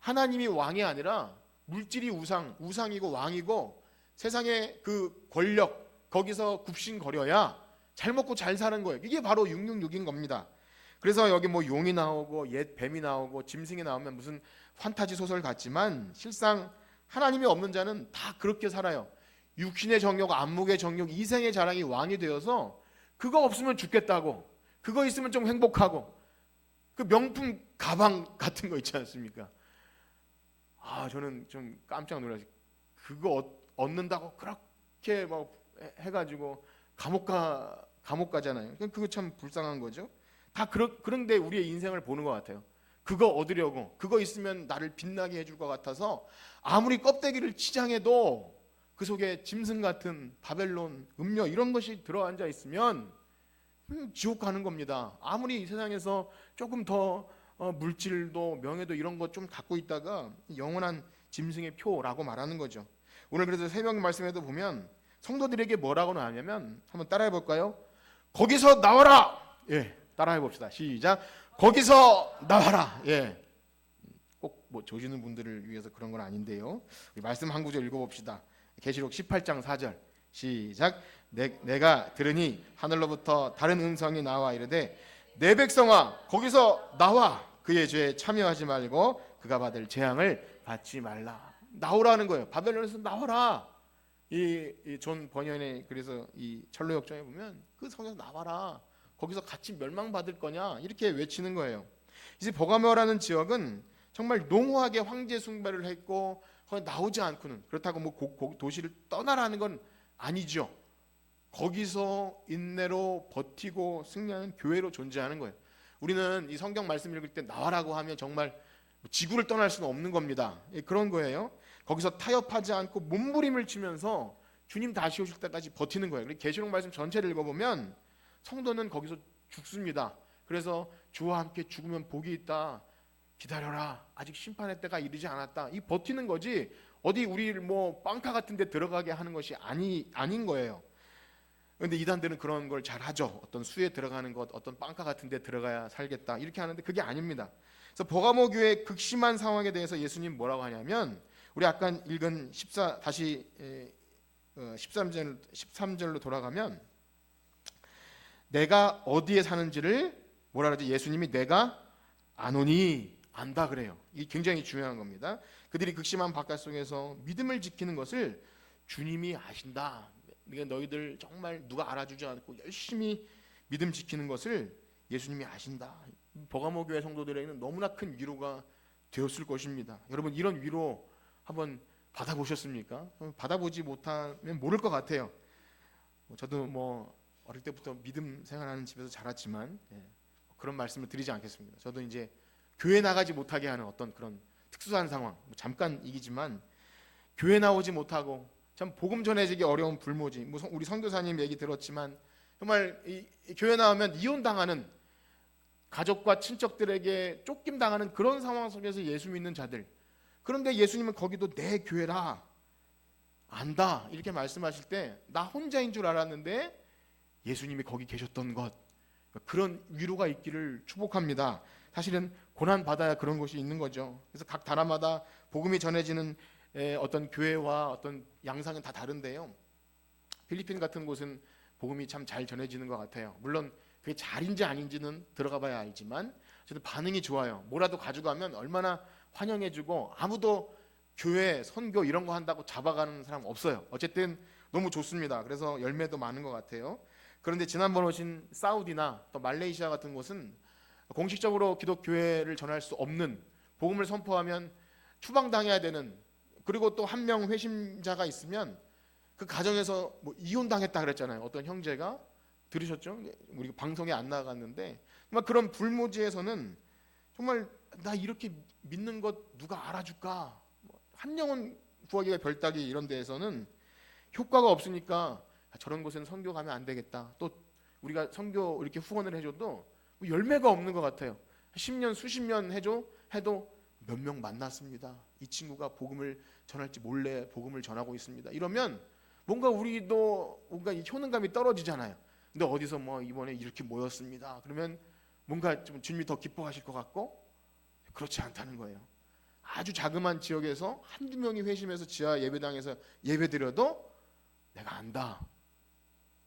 하나님이 왕이 아니라 물질이 우상이고 왕이고 세상의 그 권력 거기서 굽신거려야 잘 먹고 잘 사는 거예요. 이게 바로 666인 겁니다. 그래서 여기 뭐 용이 나오고 옛 뱀이 나오고 짐승이 나오면 무슨 판타지 소설 같지만 실상 하나님이 없는 자는 다 그렇게 살아요. 육신의 정욕, 안목의 정욕, 이생의 자랑이 왕이 되어서 그거 없으면 죽겠다고, 그거 있으면 좀 행복하고, 그 명품 가방 같은 거 있지 않습니까? 저는 좀 깜짝 놀랐어요. 그거 얻는다고 그렇게 막 해가지고 감옥 가잖아요. 그거 참 불쌍한 거죠. 다 그런데 우리의 인생을 보는 것 같아요. 그거 얻으려고, 그거 있으면 나를 빛나게 해줄 것 같아서 아무리 껍데기를 치장해도 그 속에 짐승 같은 바벨론, 음료 이런 것이 들어앉아 있으면 지옥 가는 겁니다. 아무리 이 세상에서 조금 더 물질도 명예도 이런 것 좀 갖고 있다가 영원한 짐승의 표라고 말하는 거죠. 오늘 그래서 새벽 말씀에도 보면 성도들에게 뭐라고 나왔냐면 한번 따라해 볼까요? 거기서 나와라. 예, 따라해 봅시다. 시작. 거기서 나와라. 예. 꼭 뭐 조시는 분들을 위해서 그런 건 아닌데요. 우리 말씀 한 구절 읽어봅시다. 계시록 18장 4절 시작. 내가 들으니 하늘로부터 다른 음성이 나와 이르되 내 백성아 거기서 나와 그의 죄에 참여하지 말고 그가 받을 재앙을 받지 말라. 나오라는 거예요. 바벨론에서 나와라. 이 존 버년의 그래서 이 철로역정에 보면 그 성에서 나와라. 거기서 같이 멸망받을 거냐 이렇게 외치는 거예요. 이제 버가모라는 지역은 정말 농후하게 황제 숭배를 했고 거기 나오지 않고는 그렇다고 뭐 도시를 떠나라는 건 아니죠. 거기서 인내로 버티고 승리하는 교회로 존재하는 거예요. 우리는 이 성경 말씀 읽을 때 나와라고 하면 정말 지구를 떠날 수는 없는 겁니다. 그런 거예요. 거기서 타협하지 않고 몸부림을 치면서 주님 다시 오실 때까지 버티는 거예요. 계시록 말씀 전체를 읽어보면 성도는 거기서 죽습니다. 그래서 주와 함께 죽으면 복이 있다. 기다려라. 아직 심판의 때가 이르지 않았다. 이 버티는 거지 어디 우리를 뭐 빵카 같은 데 들어가게 하는 것이 아닌 거예요. 그런데 이단들은 그런 걸 잘 하죠. 어떤 수에 들어가는 것, 어떤 빵카 같은 데 들어가야 살겠다. 이렇게 하는데 그게 아닙니다. 그래서 버가모 교회의 극심한 상황에 대해서 예수님 뭐라고 하냐면 우리 아까 읽은 13절로 돌아가면 내가 어디에 사는지를 뭐라 그러지? 예수님이 내가 아노니 안다 그래요. 이게 굉장히 중요한 겁니다. 그들이 극심한 바깥 속에서 믿음을 지키는 것을 주님이 아신다. 그러니까 너희들 정말 누가 알아주지 않고 열심히 믿음 지키는 것을 예수님이 아신다. 버가모 교회 성도들에게는 너무나 큰 위로가 되었을 것입니다. 여러분 이런 위로 한번 받아보셨습니까? 받아보지 못하면 모를 것 같아요. 저도 뭐 어릴 때부터 믿음 생활하는 집에서 자랐지만 그런 말씀을 드리지 않겠습니다. 저도 이제 교회 나가지 못하게 하는 어떤 그런 특수한 상황, 잠깐이기지만 교회 나오지 못하고 참 복음 전해지기 어려운 불모지. 우리 선교사님 얘기 들었지만 정말 이 교회 나오면 이혼당하는 가족과 친척들에게 쫓김당하는 그런 상황 속에서 예수 믿는 자들. 그런데 예수님은 거기도 내 교회라 안다 이렇게 말씀하실 때 나 혼자인 줄 알았는데 예수님이 거기 계셨던 것, 그런 위로가 있기를 축복합니다. 사실은 고난 받아야 그런 것이 있는 거죠. 그래서 각 나라마다 복음이 전해지는 어떤 교회와 어떤 양상은 다 다른데요. 필리핀 같은 곳은 복음이 참 잘 전해지는 것 같아요. 물론 그게 잘인지 아닌지는 들어가 봐야 알지만 어쨌든 반응이 좋아요. 뭐라도 가져가면 얼마나 환영해주고 아무도 교회 선교 이런 거 한다고 잡아가는 사람 없어요. 어쨌든 너무 좋습니다. 그래서 열매도 많은 것 같아요. 그런데 지난번 오신 사우디나 또 말레이시아 같은 곳은 공식적으로 기독교회를 전할 수 없는, 복음을 선포하면 추방당해야 되는, 그리고 또 한 명 회심자가 있으면 그 가정에서 뭐 이혼당했다 그랬잖아요. 어떤 형제가 들으셨죠? 우리 방송에 안 나갔는데 정말 그런 불모지에서는 정말 나 이렇게 믿는 것 누가 알아줄까? 한 영혼 구하기가 별따기 이런 데에서는 효과가 없으니까 저런 곳에는 선교 가면 안 되겠다. 또 우리가 선교 이렇게 후원을 해줘도 뭐 열매가 없는 것 같아요. 10년 수십 년 해도 몇 명 만났습니다. 이 친구가 복음을 전할지 몰래 복음을 전하고 있습니다. 이러면 뭔가 우리도 뭔가 이 효능감이 떨어지잖아요. 근데 어디서 뭐 이번에 이렇게 모였습니다. 그러면 뭔가 좀 주님이 더 기뻐하실 것 같고 그렇지 않다는 거예요. 아주 자그마한 지역에서 한두 명이 회심해서 지하 예배당에서 예배드려도 내가 안다.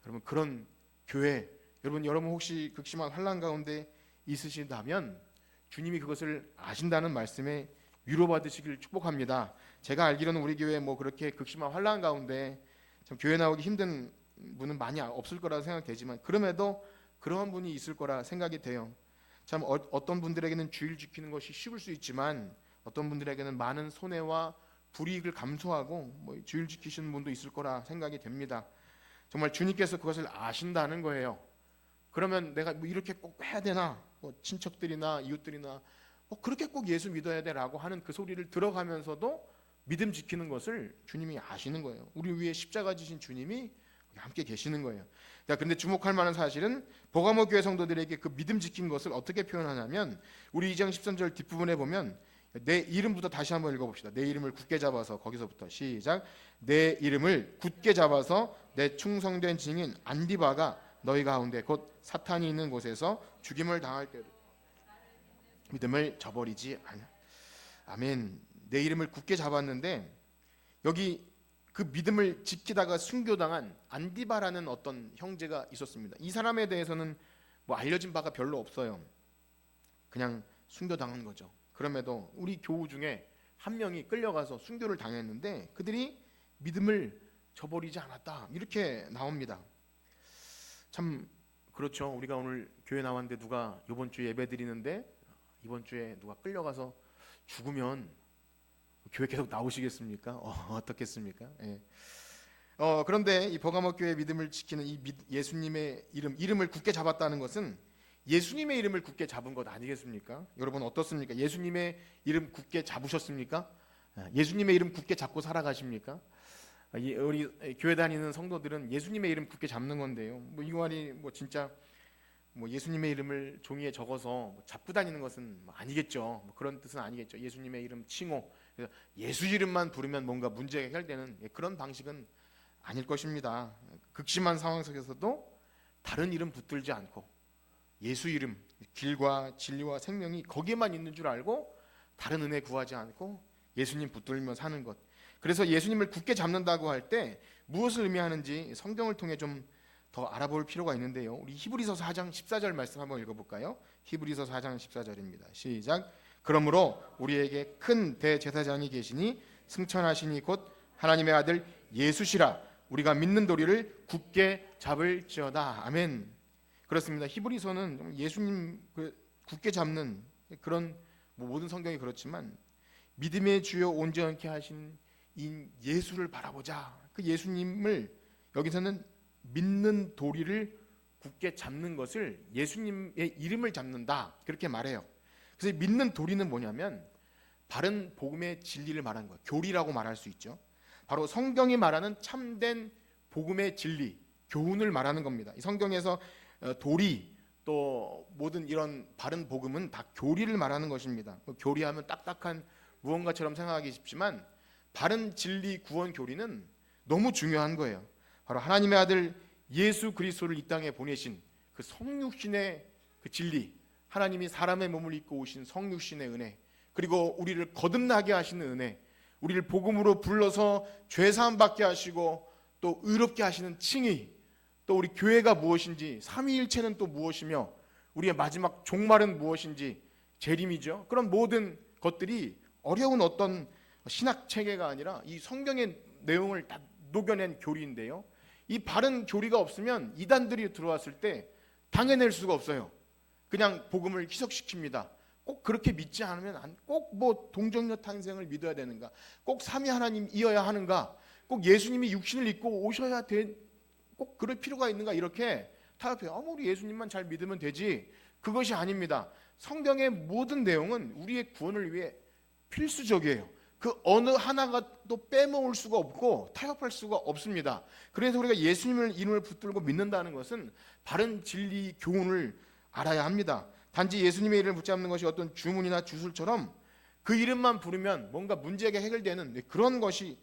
그러면 그런 교회 여러분 혹시 극심한 환난 가운데 있으신다면 주님이 그것을 아신다는 말씀에 위로받으시길 축복합니다. 제가 알기로는 우리 교회 뭐 그렇게 극심한 환난 가운데 참 교회 나오기 힘든 분은 많이 없을 거라 생각되지만 그럼에도 그러한 분이 있을 거라 생각이 돼요. 참 어떤 분들에게는 주일 지키는 것이 쉬울 수 있지만 어떤 분들에게는 많은 손해와 불이익을 감수하고 뭐 주일 지키시는 분도 있을 거라 생각이 됩니다. 정말 주님께서 그것을 아신다는 거예요. 그러면 내가 뭐 이렇게 꼭 해야 되나? 뭐 친척들이나 이웃들이나 뭐 그렇게 꼭 예수 믿어야 되라고 하는 그 소리를 들어가면서도 믿음 지키는 것을 주님이 아시는 거예요. 우리 위에 십자가 지신 주님이 함께 계시는 거예요. 그런데 주목할 만한 사실은 버가모 교회 성도들에게 그 믿음 지킨 것을 어떻게 표현하냐면 우리 2장 13절 뒷부분에 보면 내 이름부터 다시 한번 읽어봅시다. 내 이름을 굳게 잡아서 거기서부터 시작. 내 이름을 굳게 잡아서 내 충성된 증인 안디바가 너희 가운데 곧 사탄이 있는 곳에서 죽임을 당할 때도 믿음을 저버리지 않아. 아멘. 내 이름을 굳게 잡았는데 여기 그 믿음을 지키다가 순교당한 안디바라는 어떤 형제가 있었습니다. 이 사람에 대해서는 뭐 알려진 바가 별로 없어요. 그냥 순교당한 거죠. 그럼에도 우리 교우 중에 한 명이 끌려가서 순교를 당했는데 그들이 믿음을 저버리지 않았다. 이렇게 나옵니다. 참 그렇죠. 우리가 오늘 교회 나왔는데 누가 이번 주에 예배 드리는데 이번 주에 누가 끌려가서 죽으면 교회 계속 나오시겠습니까? 어떻겠습니까? 예. 그런데 이 버가모 교회 믿음을 지키는 이 예수님의 이름을 굳게 잡았다는 것은 예수님의 이름을 굳게 잡은 것 아니겠습니까? 여러분 어떻습니까? 예수님의 이름 굳게 잡으셨습니까? 예수님의 이름 굳게 잡고 살아가십니까? 우리 교회 다니는 성도들은 예수님의 이름 굳게 잡는 건데요. 뭐 이 말이 뭐 진짜 뭐 예수님의 이름을 종이에 적어서 잡고 다니는 것은 아니겠죠. 뭐 그런 뜻은 아니겠죠. 예수님의 이름 칭호, 그래서 예수 이름만 부르면 뭔가 문제가 해결되는 그런 방식은 아닐 것입니다. 극심한 상황 속에서도 다른 이름 붙들지 않고 예수 이름, 길과 진리와 생명이 거기에만 있는 줄 알고 다른 은혜 구하지 않고 예수님 붙들며 사는 것. 그래서 예수님을 굳게 잡는다고 할 때 무엇을 의미하는지 성경을 통해 좀 더 알아볼 필요가 있는데요. 우리 히브리서서 4장 14절 말씀 한번 읽어볼까요? 히브리서서 4장 14절입니다. 시작. 그러므로 우리에게 큰 대제사장이 계시니 승천하시니 곧 하나님의 아들 예수시라. 우리가 믿는 도리를 굳게 잡을지어다. 아멘. 그렇습니다. 히브리서는 예수님 굳게 잡는 그런 모든 성경이 그렇지만 믿음의 주요 온전케 하신 이 예수를 바라보자. 그 예수님을 여기서는 믿는 도리를 굳게 잡는 것을 예수님의 이름을 잡는다. 그렇게 말해요. 그래서 믿는 도리는 뭐냐면 바른 복음의 진리를 말하는 거예요. 교리라고 말할 수 있죠. 바로 성경이 말하는 참된 복음의 진리, 교훈을 말하는 겁니다. 이 성경에서 도리 또 모든 이런 바른 복음은 다 교리를 말하는 것입니다. 교리하면 딱딱한 무언가처럼 생각하기 쉽지만 바른 진리 구원 교리는 너무 중요한 거예요. 바로 하나님의 아들 예수 그리스도를 이 땅에 보내신 그 성육신의 그 진리, 하나님이 사람의 몸을 입고 오신 성육신의 은혜, 그리고 우리를 거듭나게 하시는 은혜, 우리를 복음으로 불러서 죄 사함 받게 하시고 또 의롭게 하시는 칭의, 또 우리 교회가 무엇인지, 삼위일체는 또 무엇이며 우리의 마지막 종말은 무엇인지 재림이죠. 그런 모든 것들이 어려운 어떤 신학 체계가 아니라 이 성경의 내용을 다 녹여낸 교리인데요. 이 바른 교리가 없으면 이단들이 들어왔을 때 당해낼 수가 없어요. 그냥 복음을 희석시킵니다. 꼭 그렇게 믿지 않으면 꼭 뭐 동정녀 탄생을 믿어야 되는가? 꼭 삼위 하나님이어야 하는가? 꼭 예수님이 육신을 입고 오셔야 꼭 그럴 필요가 있는가? 이렇게 타협해요. 우리 예수님만 잘 믿으면 되지. 그것이 아닙니다. 성경의 모든 내용은 우리의 구원을 위해 필수적이에요. 그 어느 하나가 또 빼먹을 수가 없고 타협할 수가 없습니다. 그래서 우리가 예수님을 이름을 붙들고 믿는다는 것은 바른 진리 교훈을 알아야 합니다. 단지 예수님의 이름을 붙잡는 것이 어떤 주문이나 주술처럼 그 이름만 부르면 뭔가 문제가 해결되는 그런 것이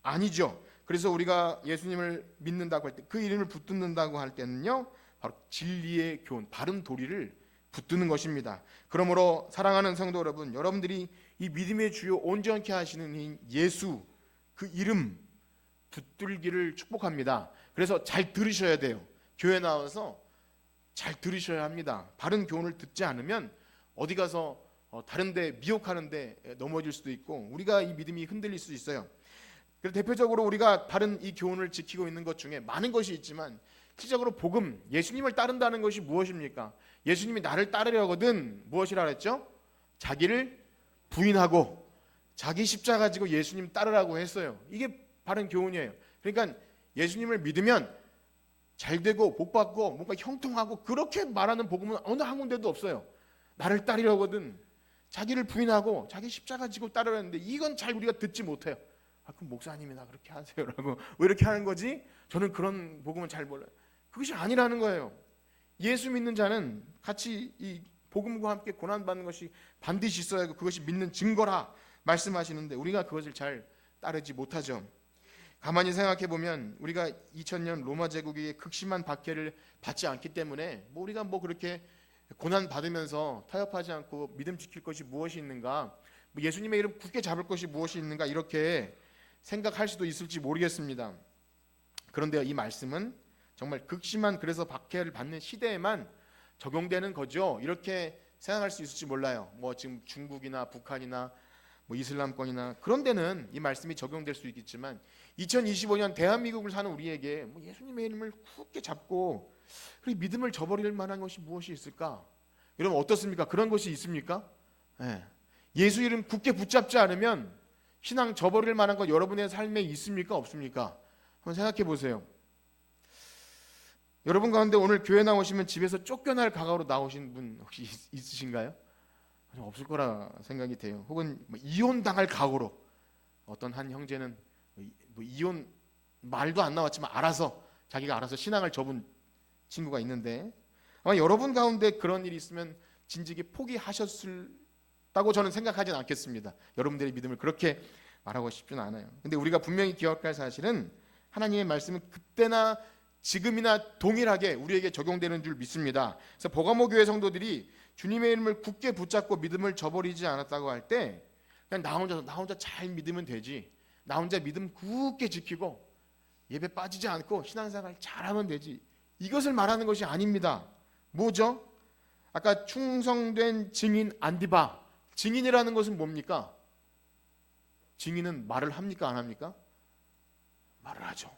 아니죠. 그래서 우리가 예수님을 믿는다고 할 때, 그 이름을 붙든다고 할 때는요, 바로 진리의 교훈, 바른 도리를 붙드는 것입니다. 그러므로 사랑하는 성도 여러분, 여러분들이 이 믿음의 주요 온전케 하시는 이 예수, 그 이름 붙들기를 축복합니다. 그래서 잘 들으셔야 돼요. 교회 나와서 잘 들으셔야 합니다. 바른 교훈을 듣지 않으면 어디 가서 다른데 미혹하는데 넘어질 수도 있고 우리가 이 믿음이 흔들릴 수 있어요. 그래서 대표적으로 우리가 바른 이 교훈을 지키고 있는 것 중에 많은 것이 있지만 실질적으로 복음, 예수님을 따른다는 것이 무엇입니까? 예수님이 나를 따르려거든 무엇이라 그랬죠? 자기를 부인하고 자기 십자가 지고 예수님 따르라고 했어요. 이게 바른 교훈이에요. 그러니까 예수님을 믿으면 잘 되고 복 받고 뭔가 형통하고 그렇게 말하는 복음은 어느 한 군데도 없어요. 나를 따르려거든 자기를 부인하고 자기 십자가 지고 따르라는데 이건 잘 우리가 듣지 못해요. 그럼 목사님이나 그렇게 하세요라고 왜 이렇게 하는 거지? 저는 그런 복음은 잘 몰라요. 그것이 아니라는 거예요. 예수 믿는 자는 같이 이 복음과 함께 고난받는 것이 반드시 있어야 하고 그것이 믿는 증거라 말씀하시는데 우리가 그것을 잘 따르지 못하죠. 가만히 생각해 보면 우리가 2000년 로마 제국의 극심한 박해를 받지 않기 때문에 우리가 그렇게 고난 받으면서 타협하지 않고 믿음 지킬 것이 무엇이 있는가, 예수님의 이름 굳게 잡을 것이 무엇이 있는가 이렇게 생각할 수도 있을지 모르겠습니다. 그런데 이 말씀은 정말 극심한 그래서 박해를 받는 시대에만 적용되는 거죠. 이렇게 생각할 수 있을지 몰라요. 지금 중국이나 북한이나 이슬람권이나 그런 데는 이 말씀이 적용될 수 있겠지만 2025년 대한민국을 사는 우리에게 예수님의 이름을 굳게 잡고 그리고 믿음을 저버릴 만한 것이 무엇이 있을까? 여러분 어떻습니까? 그런 것이 있습니까? 네. 예수 이름 굳게 붙잡지 않으면 신앙 저버릴 만한 것 여러분의 삶에 있습니까? 없습니까? 한번 생각해 보세요. 여러분 가운데 오늘 교회 나오시면 집에서 쫓겨날 각오로 나오신 분 혹시 있으신가요? 없을 거라 생각이 돼요. 혹은 이혼당할 각오로 어떤 한 형제는 이혼 말도 안 나왔지만 자기가 알아서 신앙을 접은 친구가 있는데 아마 여러분 가운데 그런 일이 있으면 진즉에 포기하셨다고 저는 생각하진 않겠습니다. 여러분들의 믿음을 그렇게 말하고 싶지는 않아요. 근데 우리가 분명히 기억할 사실은 하나님의 말씀은 그때나 지금이나 동일하게 우리에게 적용되는 줄 믿습니다. 그래서 버가모 교회 성도들이 주님의 이름을 굳게 붙잡고 믿음을 저버리지 않았다고 할 때 그냥 나 혼자 잘 믿으면 되지, 나 혼자 믿음 굳게 지키고 예배 빠지지 않고 신앙생활 잘하면 되지, 이것을 말하는 것이 아닙니다. 뭐죠? 아까 충성된 증인 안디바, 증인이라는 것은 뭡니까? 증인은 말을 합니까 안 합니까? 말을 하죠.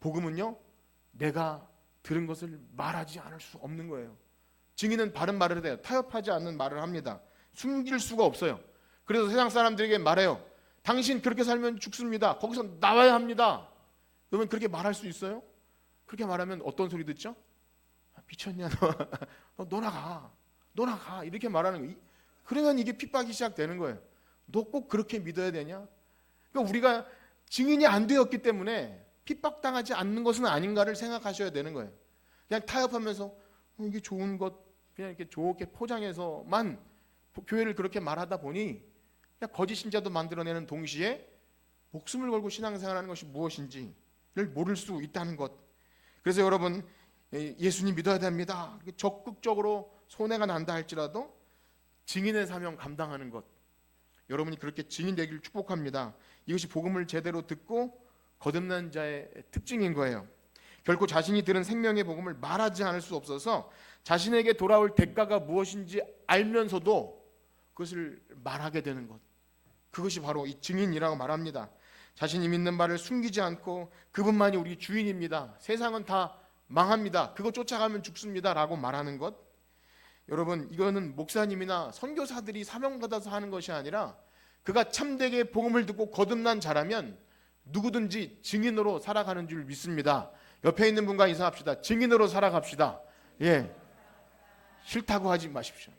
복음은요, 내가 들은 것을 말하지 않을 수 없는 거예요. 증인은 바른 말을 해요. 타협하지 않는 말을 합니다. 숨길 수가 없어요. 그래서 세상 사람들에게 말해요. 당신 그렇게 살면 죽습니다. 거기서 나와야 합니다. 그러면 그렇게 말할 수 있어요? 그렇게 말하면 어떤 소리 듣죠? 미쳤냐 너 나가 이렇게 말하는 거예요. 그러면 이게 핍박이 시작되는 거예요. 너 꼭 그렇게 믿어야 되냐? 그러니까 우리가 증인이 안 되었기 때문에 핍박당하지 않는 것은 아닌가를 생각하셔야 되는 거예요. 그냥 타협하면서 이게 좋은 것 그냥 이렇게 좋게 포장해서만 교회를 그렇게 말하다 보니 그냥 거짓 신자도 만들어내는 동시에 목숨을 걸고 신앙생활하는 것이 무엇인지를 모를 수 있다는 것. 그래서 여러분 예수님 믿어야 됩니다. 적극적으로 손해가 난다 할지라도 증인의 사명 감당하는 것, 여러분이 그렇게 증인 되기를 축복합니다. 이것이 복음을 제대로 듣고 거듭난 자의 특징인 거예요. 결코 자신이 들은 생명의 복음을 말하지 않을 수 없어서 자신에게 돌아올 대가가 무엇인지 알면서도 그것을 말하게 되는 것, 그것이 바로 이 증인이라고 말합니다. 자신이 믿는 바를 숨기지 않고 그분만이 우리 주인입니다. 세상은 다 망합니다. 그거 쫓아가면 죽습니다 라고 말하는 것. 여러분 이거는 목사님이나 선교사들이 사명받아서 하는 것이 아니라 그가 참되게 복음을 듣고 거듭난 자라면 누구든지 증인으로 살아가는 줄 믿습니다. 옆에 있는 분과 인사합시다. 증인으로 살아갑시다. 싫다고 하지 마십시오.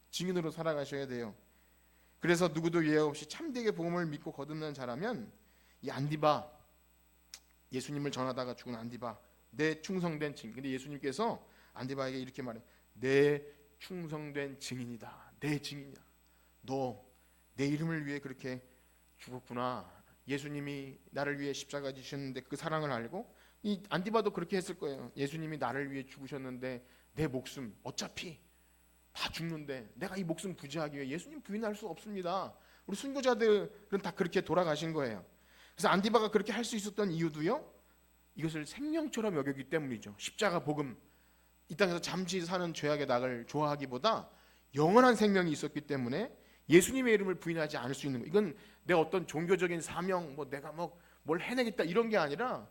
증인으로 살아가셔야 돼요. 그래서 누구도 예외 없이 참되게 복음을 믿고 거듭난 자라면 이 안디바, 예수님을 전하다가 죽은 안디바, 내 충성된 증인. 근데 예수님께서 안디바에게 이렇게 말해, 내 충성된 증인이다. 내 증인이야. 너 내 이름을 위해 그렇게 죽었구나. 예수님이 나를 위해 십자가 지셨는데 그 사랑을 알고, 이 안디바도 그렇게 했을 거예요. 예수님이 나를 위해 죽으셨는데 내 목숨 어차피 다 죽는데 내가 이 목숨 부지하기 위해 예수님 부인할 수 없습니다. 우리 순교자들은 다 그렇게 돌아가신 거예요. 그래서 안디바가 그렇게 할 수 있었던 이유도요, 이것을 생명처럼 여겼기 때문이죠. 십자가 복음, 이 땅에서 잠시 사는 죄악의 낙을 좋아하기보다 영원한 생명이 있었기 때문에 예수님의 이름을 부인하지 않을 수 있는 거. 이건 내 어떤 종교적인 사명, 내가 뭘 해내겠다 이런 게 아니라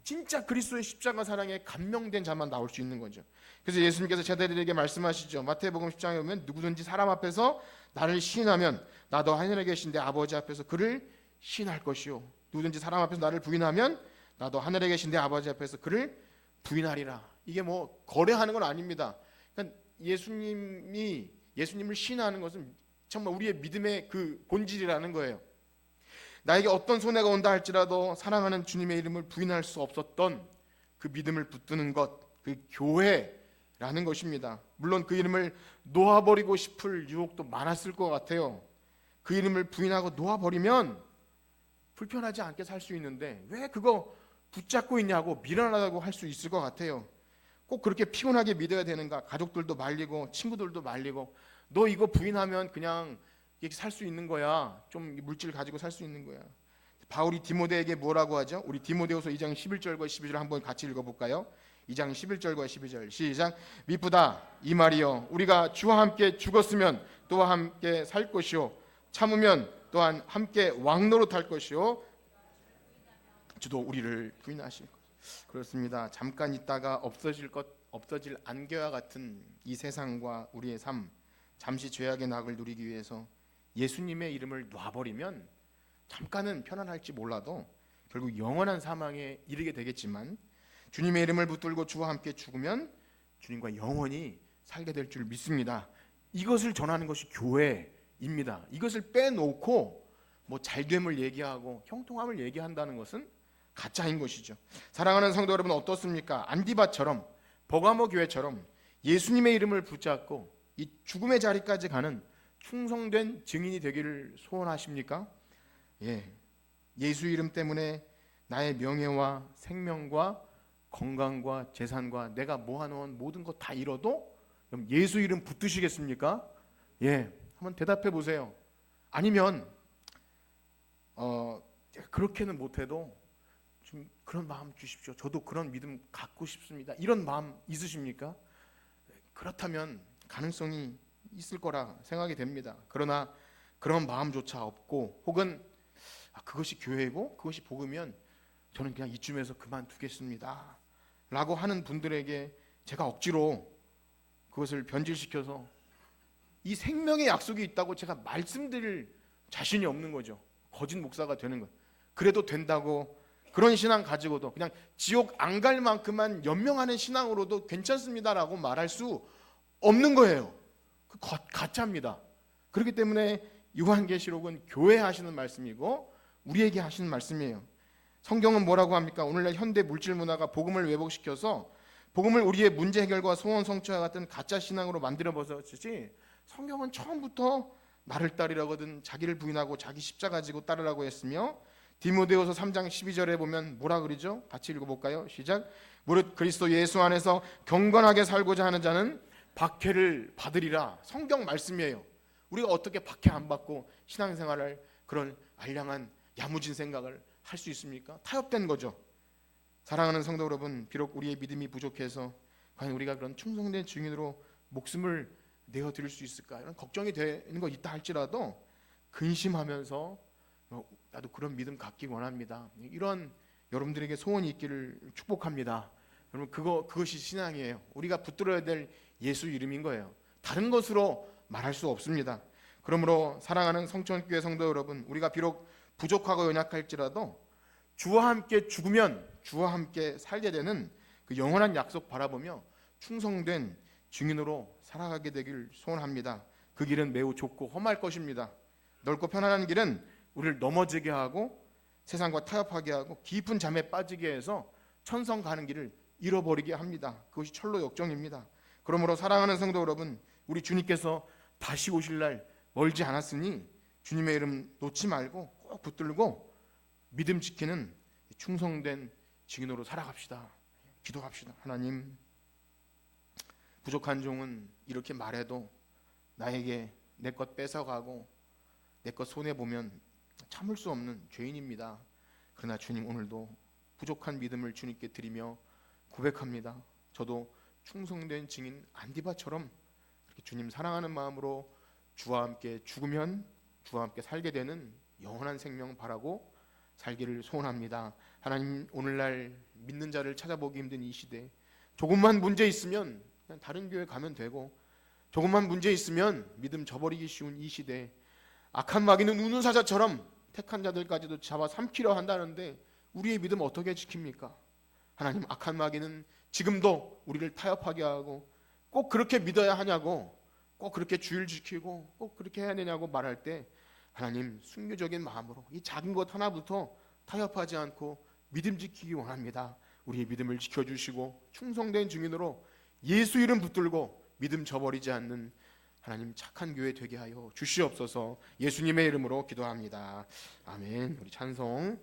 진짜 그리스도의 십자가 사랑에 감명된 자만 나올 수 있는 거죠. 그래서 예수님께서 제자들에게 말씀하시죠. 마태복음 10장에 보면 누구든지 사람 앞에서 나를 시인하면 나도 하늘에 계신 내 아버지 앞에서 그를 시인할 것이요, 누구든지 사람 앞에서 나를 부인하면 나도 하늘에 계신 내 아버지 앞에서 그를 부인하리라. 이게 거래하는 건 아닙니다. 그러니까 예수님을 시인하는 것은 정말 우리의 믿음의 그 본질이라는 거예요. 나에게 어떤 손해가 온다 할지라도 사랑하는 주님의 이름을 부인할 수 없었던 그 믿음을 붙드는 것, 그 교회라는 것입니다. 물론 그 이름을 놓아버리고 싶을 유혹도 많았을 것 같아요. 그 이름을 부인하고 놓아버리면 불편하지 않게 살 수 있는데 왜 그거 붙잡고 있냐고, 미련하다고 할 수 있을 것 같아요. 꼭 그렇게 피곤하게 믿어야 되는가? 가족들도 말리고 친구들도 말리고, 너 이거 부인하면 그냥 이렇게 살 수 있는 거야. 좀 물질 가지고 살 수 있는 거야. 바울이 디모데에게 뭐라고 하죠? 우리 디모데후서 2장 11절과 12절 한번 같이 읽어볼까요? 2장 11절과 12절 시작. 미쁘다 이 말이요, 우리가 주와 함께 죽었으면 또한 함께 살 것이요, 참으면 또한 함께 왕노릇할 것이요, 주도 우리를 부인하실 것. 그렇습니다. 잠깐 있다가 없어질 안개와 같은 이 세상과 우리의 삶, 잠시 죄악의 낙을 누리기 위해서 예수님의 이름을 놔버리면 잠깐은 편안할지 몰라도 결국 영원한 사망에 이르게 되겠지만, 주님의 이름을 붙들고 주와 함께 죽으면 주님과 영원히 살게 될 줄 믿습니다. 이것을 전하는 것이 교회입니다. 이것을 빼놓고 잘됨을 얘기하고 형통함을 얘기한다는 것은 가짜인 것이죠. 사랑하는 성도 여러분, 어떻습니까? 안디바처럼, 버가모 교회처럼 예수님의 이름을 붙잡고 이 죽음의 자리까지 가는 충성된 증인이 되기를 소원하십니까? 예수 이름 때문에 나의 명예와 생명과 건강과 재산과 내가 모아놓은 모든 것 다 잃어도 그럼 예수 이름 붙드시겠습니까? 한번 대답해 보세요. 아니면 그렇게는 못해도 좀 그런 마음 주십시오. 저도 그런 믿음 갖고 싶습니다. 이런 마음 있으십니까? 그렇다면 가능성이 있을 거라 생각이 됩니다. 그러나 그런 마음조차 없고, 혹은 그것이 교회고 그것이 복음이면 저는 그냥 이쯤에서 그만두겠습니다 라고 하는 분들에게 제가 억지로 그것을 변질시켜서 이 생명의 약속이 있다고 제가 말씀드릴 자신이 없는 거죠. 거짓 목사가 되는 거예요. 그래도 된다고, 그런 신앙 가지고도 그냥 지옥 안 갈 만큼만 연명하는 신앙으로도 괜찮습니다라고 말할 수 없는 거예요. 그 가짜입니다. 그렇기 때문에 요한계시록은 교회 하시는 말씀이고 우리에게 하시는 말씀이에요. 성경은 뭐라고 합니까? 오늘날 현대 물질 문화가 복음을 왜곡시켜서 복음을 우리의 문제 해결과 소원 성취와 같은 가짜 신앙으로 만들어 버렸지, 성경은 처음부터 나를 따르라거든 자기를 부인하고 자기 십자가 지고 따르라고 했으며, 디모데후서 3장 12절에 보면 뭐라 그러죠? 같이 읽어볼까요? 시작. 무릇 그리스도 예수 안에서 경건하게 살고자 하는 자는 박해를 받으리라. 성경 말씀이에요. 우리가 어떻게 박해 안 받고 신앙생활을 그런 알량한 야무진 생각을 할 수 있습니까? 타협된 거죠. 사랑하는 성도 여러분, 비록 우리의 믿음이 부족해서 과연 우리가 그런 충성된 증인으로 목숨을 내어드릴 수 있을까 이런 걱정이 되는 거 있다 할지라도 근심하면서 나도 그런 믿음 갖기 원합니다, 이런 여러분들에게 소원이 있기를 축복합니다. 여러분, 그것이 신앙이에요. 우리가 붙들어야 될 예수 이름인 거예요. 다른 것으로 말할 수 없습니다. 그러므로 사랑하는 성천교회 성도 여러분, 우리가 비록 부족하고 연약할지라도 주와 함께 죽으면 주와 함께 살게 되는 그 영원한 약속 바라보며 충성된 증인으로 살아가게 되길 소원합니다. 그 길은 매우 좁고 험할 것입니다. 넓고 편안한 길은 우리를 넘어지게 하고 세상과 타협하게 하고 깊은 잠에 빠지게 해서 천성 가는 길을 잃어버리게 합니다. 그것이 철로 역정입니다. 그러므로 사랑하는 성도 여러분, 우리 주님께서 다시 오실 날 멀지 않았으니 주님의 이름 놓지 말고 꼭 붙들고 믿음 지키는 충성된 증인으로 살아갑시다. 기도합시다. 하나님, 부족한 종은 이렇게 말해도 나에게 내 것 뺏어가고 내 것 손해보면 참을 수 없는 죄인입니다. 그러나 주님, 오늘도 부족한 믿음을 주님께 드리며 고백합니다. 저도 충성된 증인 안디바처럼 이렇게 주님 사랑하는 마음으로 주와 함께 죽으면 주와 함께 살게 되는 영원한 생명 바라고 살기를 소원합니다. 하나님, 오늘날 믿는 자를 찾아보기 힘든 이 시대, 조금만 문제 있으면 그냥 다른 교회 가면 되고, 조금만 문제 있으면 믿음 저버리기 쉬운 이 시대, 악한 마귀는 우는 사자처럼 택한 자들까지도 잡아 삼키려 한다는데 우리의 믿음 어떻게 지킵니까? 하나님, 악한 마귀는 지금도 우리를 타협하게 하고 꼭 그렇게 믿어야 하냐고, 꼭 그렇게 주의를 지키고 꼭 그렇게 해야 되냐고 말할 때 하나님, 순교적인 마음으로 이 작은 것 하나부터 타협하지 않고 믿음 지키기 원합니다. 우리의 믿음을 지켜주시고 충성된 증인으로 예수 이름 붙들고 믿음 저버리지 않는 하나님 착한 교회 되게 하여 주시옵소서. 예수님의 이름으로 기도합니다. 아멘. 우리 찬송